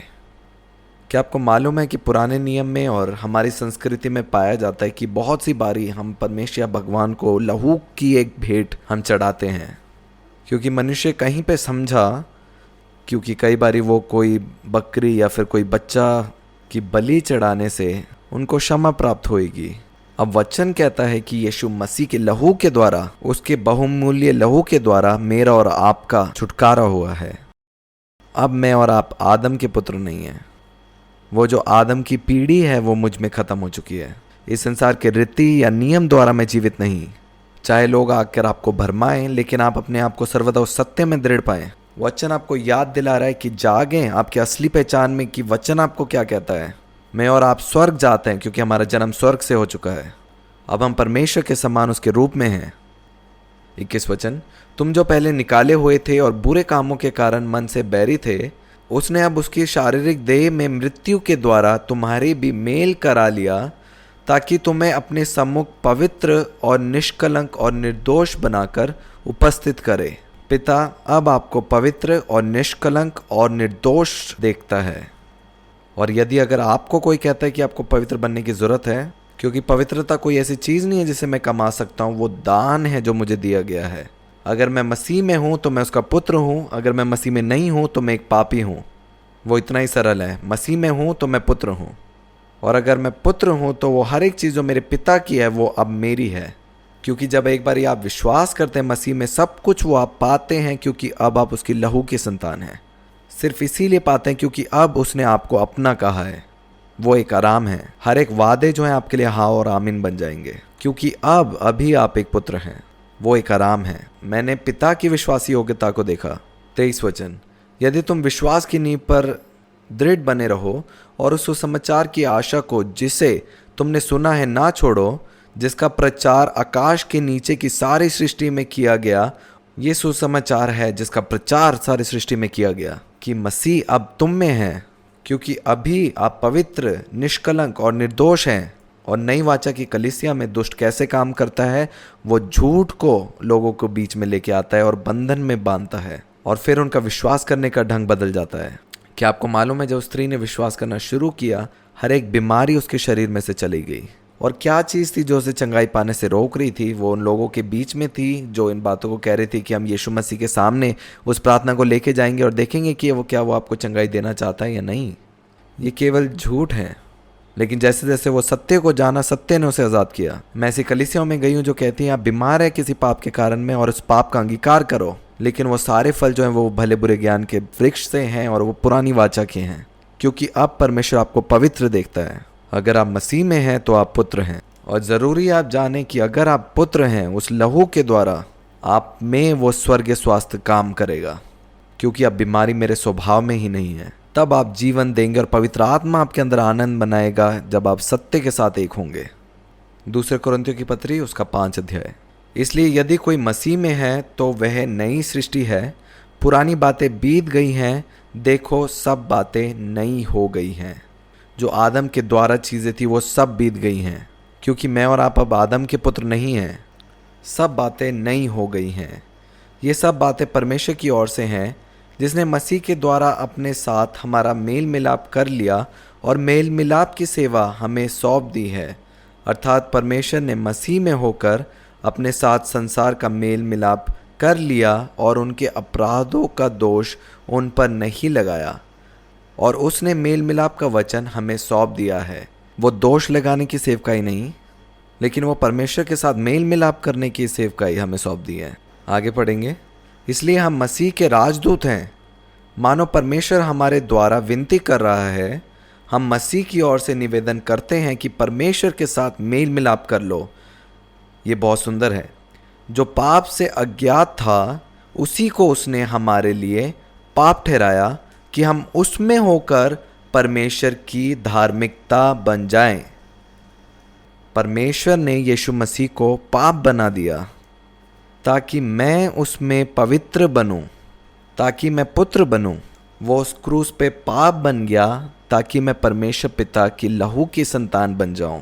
क्या आपको मालूम है कि पुराने नियम में और हमारी संस्कृति में पाया जाता है कि बहुत सी बारी हम परमेश्वर भगवान को लहू की एक भेंट हम चढ़ाते हैं, क्योंकि मनुष्य कहीं पे समझा, क्योंकि कई बारी वो कोई बकरी या फिर कोई बच्चा की बलि चढ़ाने से उनको क्षमा प्राप्त होएगी। अब वचन कहता है कि यीशु मसीह के लहू के द्वारा, उसके बहुमूल्य लहू के द्वारा मेरा और आपका छुटकारा हुआ है। अब मैं और आप आदम के पुत्र नहीं हैं। वो जो आदम की पीढ़ी है वो मुझ में ख़त्म हो चुकी है। इस संसार के रीति या नियम द्वारा मैं जीवित नहीं। चाहे लोग आकर आपको भरमाएं, लेकिन आप अपने आप को सर्वदा उस सत्य में दृढ़ पाएं। वचन आपको याद दिला रहा है कि जागें आपकी असली पहचान में, कि वचन आपको क्या कहता है। मैं और आप स्वर्ग जाते हैं क्योंकि हमारा जन्म स्वर्ग से हो चुका है। अब हम परमेश्वर के समान उसके रूप में हैं। 21 वचन, तुम जो पहले निकाले हुए थे और बुरे कामों के कारण मन से बैरी थे, उसने अब उसकी शारीरिक देह में मृत्यु के द्वारा तुम्हारी भी मेल करा लिया, ताकि तुम्हें अपने सम्मुख पवित्र और निष्कलंक और निर्दोष बनाकर उपस्थित करे। पिता अब आपको पवित्र और निष्कलंक और निर्दोष देखता है। और यदि अगर आपको कोई कहता है कि आपको पवित्र बनने की ज़रूरत है, क्योंकि पवित्रता कोई ऐसी चीज़ नहीं है जिसे मैं कमा सकता हूँ, वो दान है जो मुझे दिया गया है। अगर मैं मसीह में हूँ तो मैं उसका पुत्र हूँ, अगर मैं मसीह में नहीं हूँ तो मैं एक पापी हूँ। वो इतना ही सरल है। मसीह में हूँ तो मैं पुत्र हूँ, और अगर मैं पुत्र हूँ तो वो हर एक चीज़ जो मेरे पिता की है वो अब मेरी है। क्योंकि जब एक बार आप विश्वास करते हैं मसीह में, सब कुछ वो आप पाते हैं, क्योंकि अब आप उसकी लहू की संतान हैं। सिर्फ इसीलिए पाते हैं क्योंकि अब उसने आपको अपना कहा है। वो एक आराम है। हर एक वादे जो हैं आपके लिए हाँ और आमीन बन जाएंगे, क्योंकि अब अभी आप एक पुत्र हैं। वो एक आराम है। मैंने पिता की विश्वासी योग्यता को देखा। 23 वचन, यदि तुम विश्वास की नींव पर दृढ़ बने रहो और उस सुसमाचार की आशा को जिसे तुमने सुना है ना छोड़ो, जिसका प्रचार आकाश के नीचे की सारी सृष्टि में किया गया। ये सुसमाचार है जिसका प्रचार सारी सृष्टि में किया गया, कि मसीह अब तुम में है, क्योंकि अभी आप पवित्र, निष्कलंक और निर्दोष हैं। और नई वाचा की कलीसिया में दुष्ट कैसे काम करता है? वो झूठ को लोगों को बीच में लेके आता है और बंधन में बांधता है, और फिर उनका विश्वास करने का ढंग बदल जाता है। क्या आपको मालूम है जब स्त्री ने विश्वास करना शुरू किया, हर एक बीमारी उसके शरीर में से चली गई। और क्या चीज़ थी जो उसे चंगाई पाने से रोक रही थी? वो उन लोगों के बीच में थी जो इन बातों को कह रही थी कि हम यीशु मसीह के सामने उस प्रार्थना को लेके जाएंगे और देखेंगे कि वो आपको चंगाई देना चाहता है या नहीं। ये केवल झूठ है। लेकिन जैसे जैसे वो सत्य को जाना, सत्य ने उसे आज़ाद किया। मैं ऐसी कलीसियाओं में गई हूँ जो कहती हैं आप बीमार है किसी पाप के कारण में और उस पाप का अंगीकार करो, लेकिन वो सारे फल जो हैं वो भले बुरे ज्ञान के वृक्ष से हैं और वो पुरानी वाचा के हैं, क्योंकि अब परमेश्वर आपको पवित्र देखता है। अगर आप मसीह में हैं तो आप पुत्र हैं। और ज़रूरी आप जानें कि अगर आप पुत्र हैं, उस लहू के द्वारा आप में वो स्वर्गीय स्वास्थ्य काम करेगा, क्योंकि अब बीमारी मेरे स्वभाव में ही नहीं है। तब आप जीवन देंगे और पवित्र आत्मा आपके अंदर आनंद बनाएगा जब आप सत्य के साथ एक होंगे। दूसरे कुरिन्थियों की पत्री उसका 5 अध्याय। इसलिए यदि कोई मसीह में है तो वह नई सृष्टि है, पुरानी बातें बीत गई हैं, देखो सब बातें नई हो गई हैं। जो आदम के द्वारा चीज़ें थी वो सब बीत गई हैं, क्योंकि मैं और आप अब आदम के पुत्र नहीं हैं। सब बातें नई हो गई हैं। ये सब बातें परमेश्वर की ओर से हैं, जिसने मसीह के द्वारा अपने साथ हमारा मेल मिलाप कर लिया और मेल मिलाप की सेवा हमें सौंप दी है। अर्थात परमेश्वर ने मसीह में होकर अपने साथ संसार का मेल मिलाप कर लिया और उनके अपराधों का दोष उन पर नहीं लगाया, और उसने मेल मिलाप का वचन हमें सौंप दिया है। वो दोष लगाने की सेवकाई नहीं, लेकिन वो परमेश्वर के साथ मेल मिलाप करने की सेवकाई हमें सौंप दी है। आगे पढ़ेंगे। इसलिए हम मसीह के राजदूत हैं। मानो परमेश्वर हमारे द्वारा विनती कर रहा है। हम मसीह की ओर से निवेदन करते हैं कि परमेश्वर के साथ मेल मिलाप कर लो। ये बहुत सुंदर है। जो पाप से अज्ञात था उसी को उसने हमारे लिए पाप ठहराया कि हम उसमें होकर परमेश्वर की धार्मिकता बन जाएं। परमेश्वर ने यीशु मसीह को पाप बना दिया ताकि मैं उसमें पवित्र बनूं, ताकि मैं पुत्र बनूं। वो उस क्रूस पे पाप बन गया ताकि मैं परमेश्वर पिता की लहू की संतान बन जाऊं।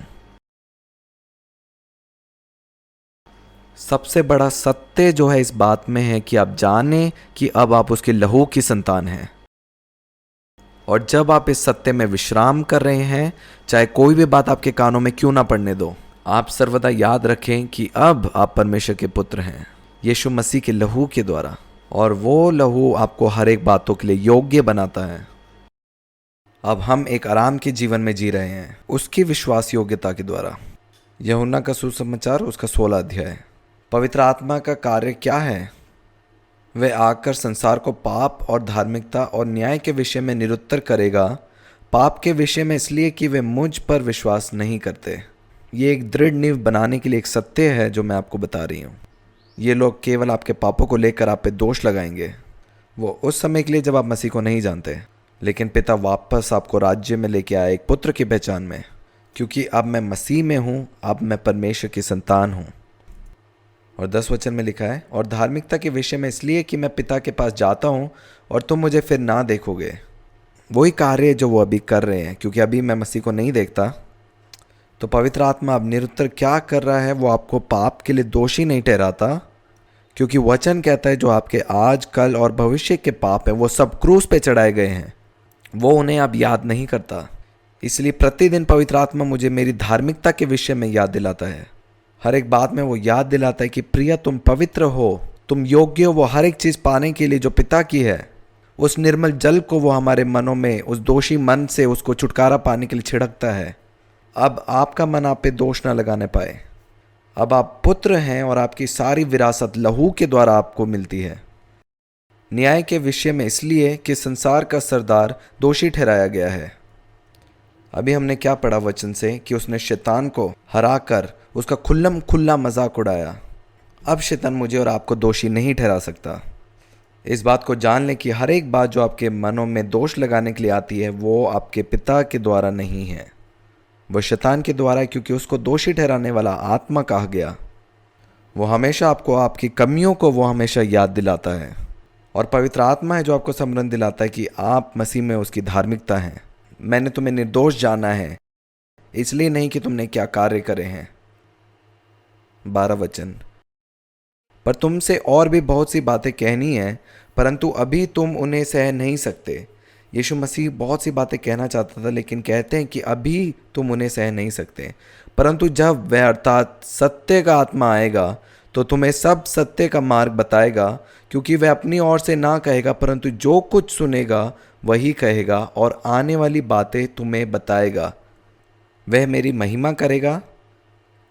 सबसे बड़ा सत्य जो है इस बात में है कि आप जानें कि अब आप उसके लहू की संतान हैं। और जब आप इस सत्य में विश्राम कर रहे हैं, चाहे कोई भी बात आपके कानों में क्यों ना पड़ने दो, आप सर्वदा याद रखें कि अब आप परमेश्वर के पुत्र हैं यीशु मसीह के लहू के द्वारा, और वो लहू आपको हर एक बातों के लिए योग्य बनाता है। अब हम एक आराम के जीवन में जी रहे हैं उसकी विश्वास योग्यता के द्वारा। यूहन्ना का सुसमाचार उसका 16 अध्याय। पवित्र आत्मा का कार्य क्या है? वह आकर संसार को पाप और धार्मिकता और न्याय के विषय में निरुत्तर करेगा। पाप के विषय में इसलिए कि वे मुझ पर विश्वास नहीं करते। ये एक दृढ़ नींव बनाने के लिए एक सत्य है जो मैं आपको बता रही हूँ। ये लोग केवल आपके पापों को लेकर आप पे दोष लगाएंगे। वो उस समय के लिए जब आप मसीह को नहीं जानते, लेकिन पिता वापस आपको राज्य में लेके आए एक पुत्र की पहचान में, क्योंकि अब मैं मसीह में हूँ, अब मैं परमेश्वर की संतान हूँ। और 10 वचन में लिखा है, और धार्मिकता के विषय में इसलिए कि मैं पिता के पास जाता हूँ और तुम मुझे फिर ना देखोगे। वही कार्य जो वो अभी कर रहे हैं, क्योंकि अभी मैं मसीह को नहीं देखता। तो पवित्र आत्मा अब निरुत्तर क्या कर रहा है? वो आपको पाप के लिए दोषी नहीं ठहराता, क्योंकि वचन कहता है जो आपके आज, कल और भविष्य के पाप हैं वो सब क्रूस पे चढ़ाए गए हैं। वो उन्हें अब याद नहीं करता। इसलिए प्रतिदिन पवित्र आत्मा मुझे मेरी धार्मिकता के विषय में याद दिलाता है। हर एक बात में वो याद दिलाता है कि प्रिय, तुम पवित्र हो, तुम योग्य हो वो हर एक चीज़ पाने के लिए जो पिता की है। उस निर्मल जल को वो हमारे मनों में, उस दोषी मन से उसको छुटकारा पाने के लिए छिड़कता है। अब आपका मन आप पे दोष ना लगाने पाए। अब आप पुत्र हैं और आपकी सारी विरासत लहू के द्वारा आपको मिलती है। न्याय के विषय में इसलिए कि संसार का सरदार दोषी ठहराया गया है। अभी हमने क्या पढ़ा वचन से कि उसने शैतान को हराकर उसका खुल्लम खुल्ला मजाक उड़ाया। अब शैतान मुझे और आपको दोषी नहीं ठहरा सकता। इस बात को जान लें कि हर एक बात जो आपके मनों में दोष लगाने के लिए आती है वो आपके पिता के द्वारा नहीं है, वो शैतान के द्वारा है, क्योंकि उसको दोषी ठहराने वाला आत्मा कहा गया। वो हमेशा आपको आपकी कमियों को वो हमेशा याद दिलाता है, और पवित्र आत्मा है जो आपको स्मरण दिलाता है कि आप मसीह में उसकी धार्मिकता हैं। मैंने तुम्हें निर्दोष जाना है, इसलिए नहीं कि तुमने क्या कार्य करे हैं। 12 वचन। पर तुमसे और भी बहुत सी बातें कहनी है, परंतु अभी तुम उन्हें सह नहीं सकते, यीशु मसीह बहुत सी बातें कहना चाहता था, लेकिन कहते हैं कि अभी तुम उन्हें सह नहीं सकते, परंतु जब वह अर्थात सत्य का आत्मा आएगा तो तुम्हें सब सत्य का मार्ग बताएगा, क्योंकि वह अपनी ओर से ना कहेगा, परंतु जो कुछ सुनेगा वही कहेगा और आने वाली बातें तुम्हें बताएगा। वह मेरी महिमा करेगा,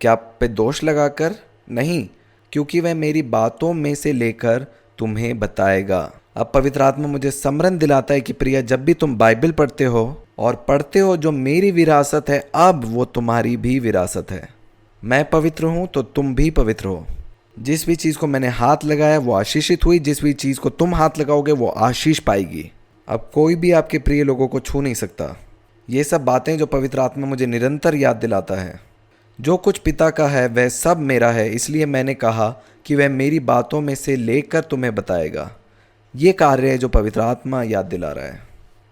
क्या आप पे दोष लगाकर? नहीं, क्योंकि वह मेरी बातों में से लेकर तुम्हें बताएगा। अब पवित्र आत्मा मुझे स्मरण दिलाता है कि प्रिया, जब भी तुम बाइबल पढ़ते हो और पढ़ते हो जो मेरी विरासत है, अब वो तुम्हारी भी विरासत है। मैं पवित्र हूं तो तुम भी पवित्र हो। जिस भी चीज़ को मैंने हाथ लगाया वो आशीषित हुई, जिस भी चीज़ को तुम हाथ लगाओगे वो आशीष पाएगी। अब कोई भी आपके प्रिय लोगों को छू नहीं सकता। ये सब बातें जो पवित्र आत्मा मुझे निरंतर याद दिलाता है। जो कुछ पिता का है वह सब मेरा है, इसलिए मैंने कहा कि वह मेरी बातों में से लेकर तुम्हें बताएगा। ये कार्य है जो पवित्र आत्मा याद दिला रहा है।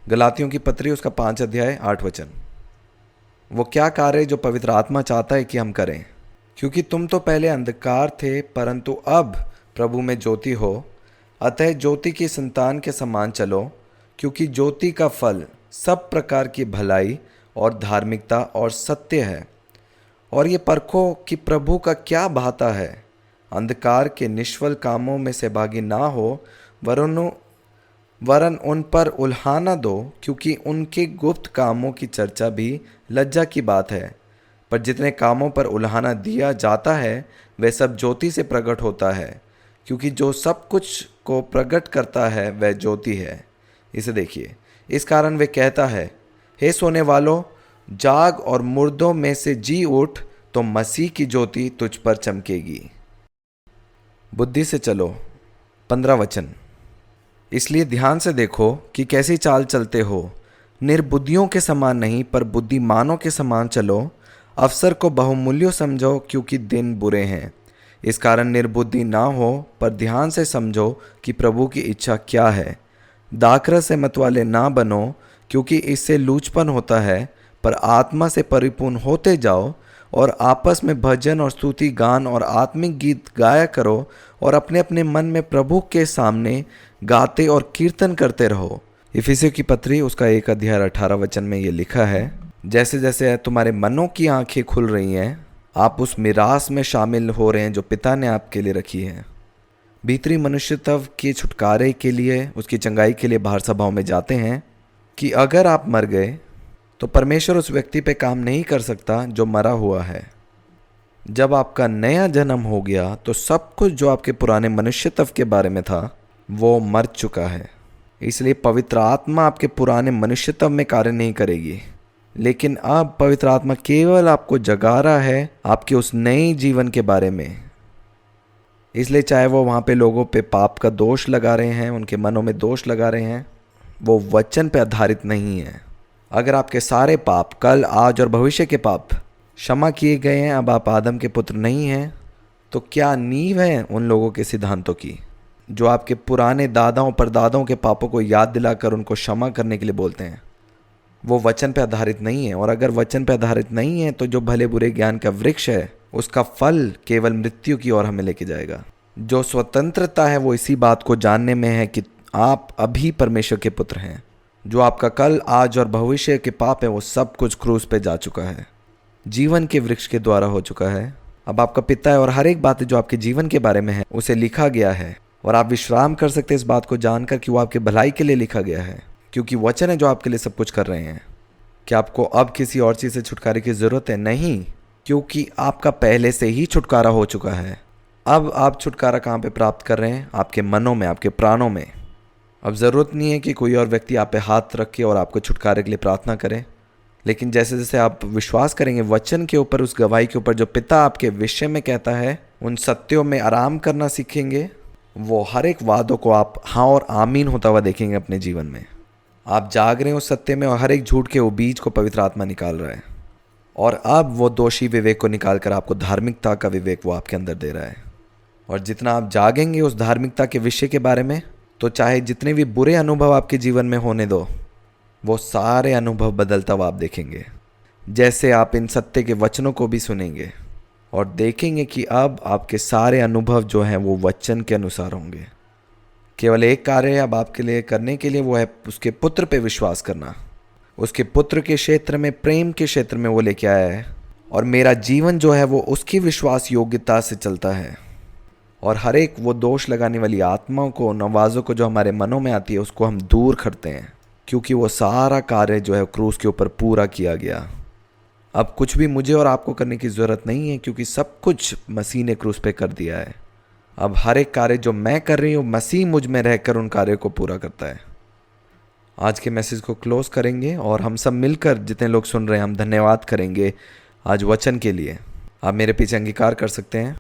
गलातियों की पत्री उसका 5 अध्याय 8 वचन। वो क्या कार्य है जो पवित्र आत्मा चाहता है कि हम करें? क्योंकि तुम तो पहले अंधकार थे, परंतु अब प्रभु में ज्योति हो, अतः ज्योति की संतान के समान चलो, क्योंकि ज्योति का फल सब प्रकार की भलाई और धार्मिकता और सत्य है। और ये परखो कि प्रभु का क्या भाता है। अंधकार के निष्फल कामों में सहभागी ना हो, वरन उन पर उल्हाना दो, क्योंकि उनके गुप्त कामों की चर्चा भी लज्जा की बात है। पर जितने कामों पर उल्हाना दिया जाता है वह सब ज्योति से प्रकट होता है, क्योंकि जो सब कुछ को प्रकट करता है वह ज्योति है। इसे देखिए, इस कारण वे कहता है, हे सोने वालों, जाग और मुर्दों में से जी उठ, तो मसीह की ज्योति तुझ पर चमकेगी। बुद्धि से चलो 15 वचन। इसलिए ध्यान से देखो कि कैसी चाल चलते हो, निर्बुद्धियों के समान नहीं पर बुद्धिमानों के समान चलो। अवसर को बहुमूल्य समझो, क्योंकि दिन बुरे हैं। इस कारण निर्बुद्धि ना हो, पर ध्यान से समझो कि प्रभु की इच्छा क्या है। दाखरस से मतवाले ना बनो, क्योंकि इससे लूचपन होता है, पर आत्मा से परिपूर्ण होते जाओ और आपस में भजन और स्तुति गान और आत्मिक गीत गाया करो और अपने अपने मन में प्रभु के सामने गाते और कीर्तन करते रहो। इफिसियों की पत्री उसका 1 अध्याय 18 वचन में ये लिखा है, जैसे जैसे तुम्हारे मनों की आंखें खुल रही हैं, आप उस मिरास में शामिल हो रहे हैं जो पिता ने आपके लिए रखी है। भीतरी मनुष्यत्व के छुटकारे के लिए, उसकी चंगाई के लिए बाहर सभाओं में जाते हैं कि अगर आप मर गए तो परमेश्वर उस व्यक्ति पे काम नहीं कर सकता जो मरा हुआ है। जब आपका नया जन्म हो गया तो सब कुछ जो आपके पुराने मनुष्यत्व के बारे में था वो मर चुका है। इसलिए पवित्र आत्मा आपके पुराने मनुष्यत्व में कार्य नहीं करेगी, लेकिन अब पवित्र आत्मा केवल आपको जगा रहा है आपके उस नए जीवन के बारे में। इसलिए चाहे वो वहाँ पे लोगों पे पाप का दोष लगा रहे हैं, उनके मनों में दोष लगा रहे हैं, वो वचन पे आधारित नहीं है। अगर आपके सारे पाप, कल, आज और भविष्य के पाप क्षमा किए गए हैं, अब आप आदम के पुत्र नहीं हैं, तो क्या नींव है उन लोगों के सिद्धांतों की जो आपके पुराने दादाओं परदादाओं के पापों को याद दिलाकर उनको क्षमा करने के लिए बोलते हैं? वो वचन पे आधारित नहीं है। और अगर वचन पे आधारित नहीं है तो जो भले बुरे ज्ञान का वृक्ष है उसका फल केवल मृत्यु की ओर हमें लेके जाएगा। जो स्वतंत्रता है वो इसी बात को जानने में है कि आप अभी परमेश्वर के पुत्र हैं। जो आपका कल, आज और भविष्य के पाप है वो सब कुछ क्रूस पे जा चुका है, जीवन के वृक्ष के द्वारा हो चुका है। अब आपका पिता है और हर एक बात जो आपके जीवन के बारे में है उसे लिखा गया है, और आप विश्राम कर सकते हैं इस बात को जानकर कि वो आपके भलाई के लिए लिखा गया है, क्योंकि वचन है जो आपके लिए सब कुछ कर रहे हैं। क्या आपको अब किसी और चीज़ से छुटकारे की ज़रूरत है? नहीं, क्योंकि आपका पहले से ही छुटकारा हो चुका है। अब आप छुटकारा कहाँ पे प्राप्त कर रहे हैं? आपके मनों में, आपके प्राणों में। अब ज़रूरत नहीं है कि कोई और व्यक्ति आप पे हाथ रख के और आपको छुटकारे के लिए प्रार्थना करे, लेकिन जैसे जैसे आप विश्वास करेंगे वचन के ऊपर, उस गवाही के ऊपर जो पिता आपके विषय में कहता है, उन सत्यों में आराम करना सीखेंगे, वो हर एक वादों को आप हाँ और आमीन होता हुआ देखेंगे अपने जीवन में। आप जाग रहे हैं उस सत्य में, और हर एक झूठ के वो बीज को पवित्र आत्मा निकाल रहा है, और अब वो दोषी विवेक को निकाल कर आपको धार्मिकता का विवेक वो आपके अंदर दे रहा है। और जितना आप जागेंगे उस धार्मिकता के विषय के बारे में, तो चाहे जितने भी बुरे अनुभव आपके जीवन में होने दो, वो सारे अनुभव बदलता हुआ आप देखेंगे। जैसे आप इन सत्य के वचनों को भी सुनेंगे और देखेंगे कि अब आपके सारे अनुभव जो हैं वो वचन के अनुसार होंगे। केवल एक कार्य है अब आपके लिए करने के लिए, वो है उसके पुत्र पे विश्वास करना। उसके पुत्र के क्षेत्र में, प्रेम के क्षेत्र में वो लेके आया है, और मेरा जीवन जो है वो उसकी विश्वास योग्यता से चलता है। और हर एक वो दोष लगाने वाली आत्माओं को, नवाजों को जो हमारे मनों में आती है, उसको हम दूर करते हैं, क्योंकि वो सारा कार्य जो है क्रूस के ऊपर पूरा किया गया। अब कुछ भी मुझे और आपको करने की ज़रूरत नहीं है, क्योंकि सब कुछ मसीह ने क्रूस पे कर दिया है। अब हर एक कार्य जो मैं कर रही हूँ, मसीह मुझ में रहकर उन कार्यों को पूरा करता है। आज के मैसेज को क्लोज करेंगे और हम सब मिलकर, जितने लोग सुन रहे हैं, हम धन्यवाद करेंगे आज वचन के लिए। आप मेरे पीछे अंगीकार कर सकते हैं।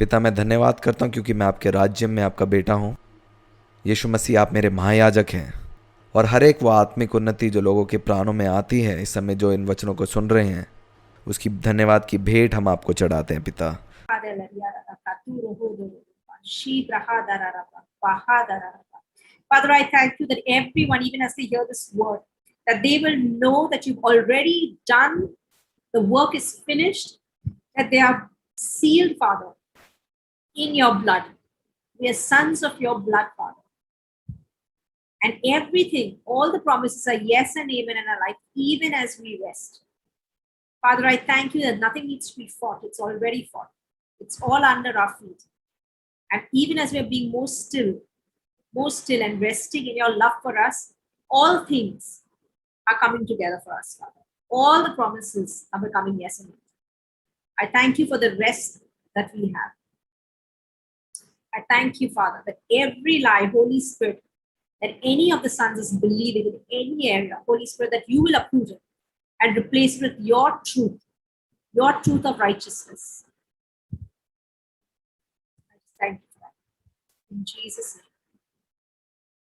पिता, मैं धन्यवाद करता हूँ क्योंकि मैं आपके राज्य में आपका बेटा हूँ। यीशु मसीह, आप मेरे महायाजक हैं, और हर एक वो आत्मिक उन्नति जो लोगों के प्राणों में आती है इस समय, जो इन वचनों को सुन रहे हैं, उसकी धन्यवाद की भेंट हम आपको चढ़ाते हैं पिता। Father, I thank you that everyone, even as they hear this word, that they will know that you've already done, the work is finished, that they are sealed, Father, in your blood. We are sons of your blood, Father. And everything, all the promises are yes and amen in our life, even as we rest. Father, I thank you that nothing needs to be fought. It's already fought. It's all under our feet. And even as we're being more still and resting in your love for us, all things are coming together for us, Father. All the promises are becoming yes and amen. I thank you for the rest that we have. I thank you, Father, that every lie, Holy Spirit, that any of the sons is believing in any area, Holy Spirit, that you will uproot it and replace it with your truth of righteousness. I thank you for that. In Jesus' name.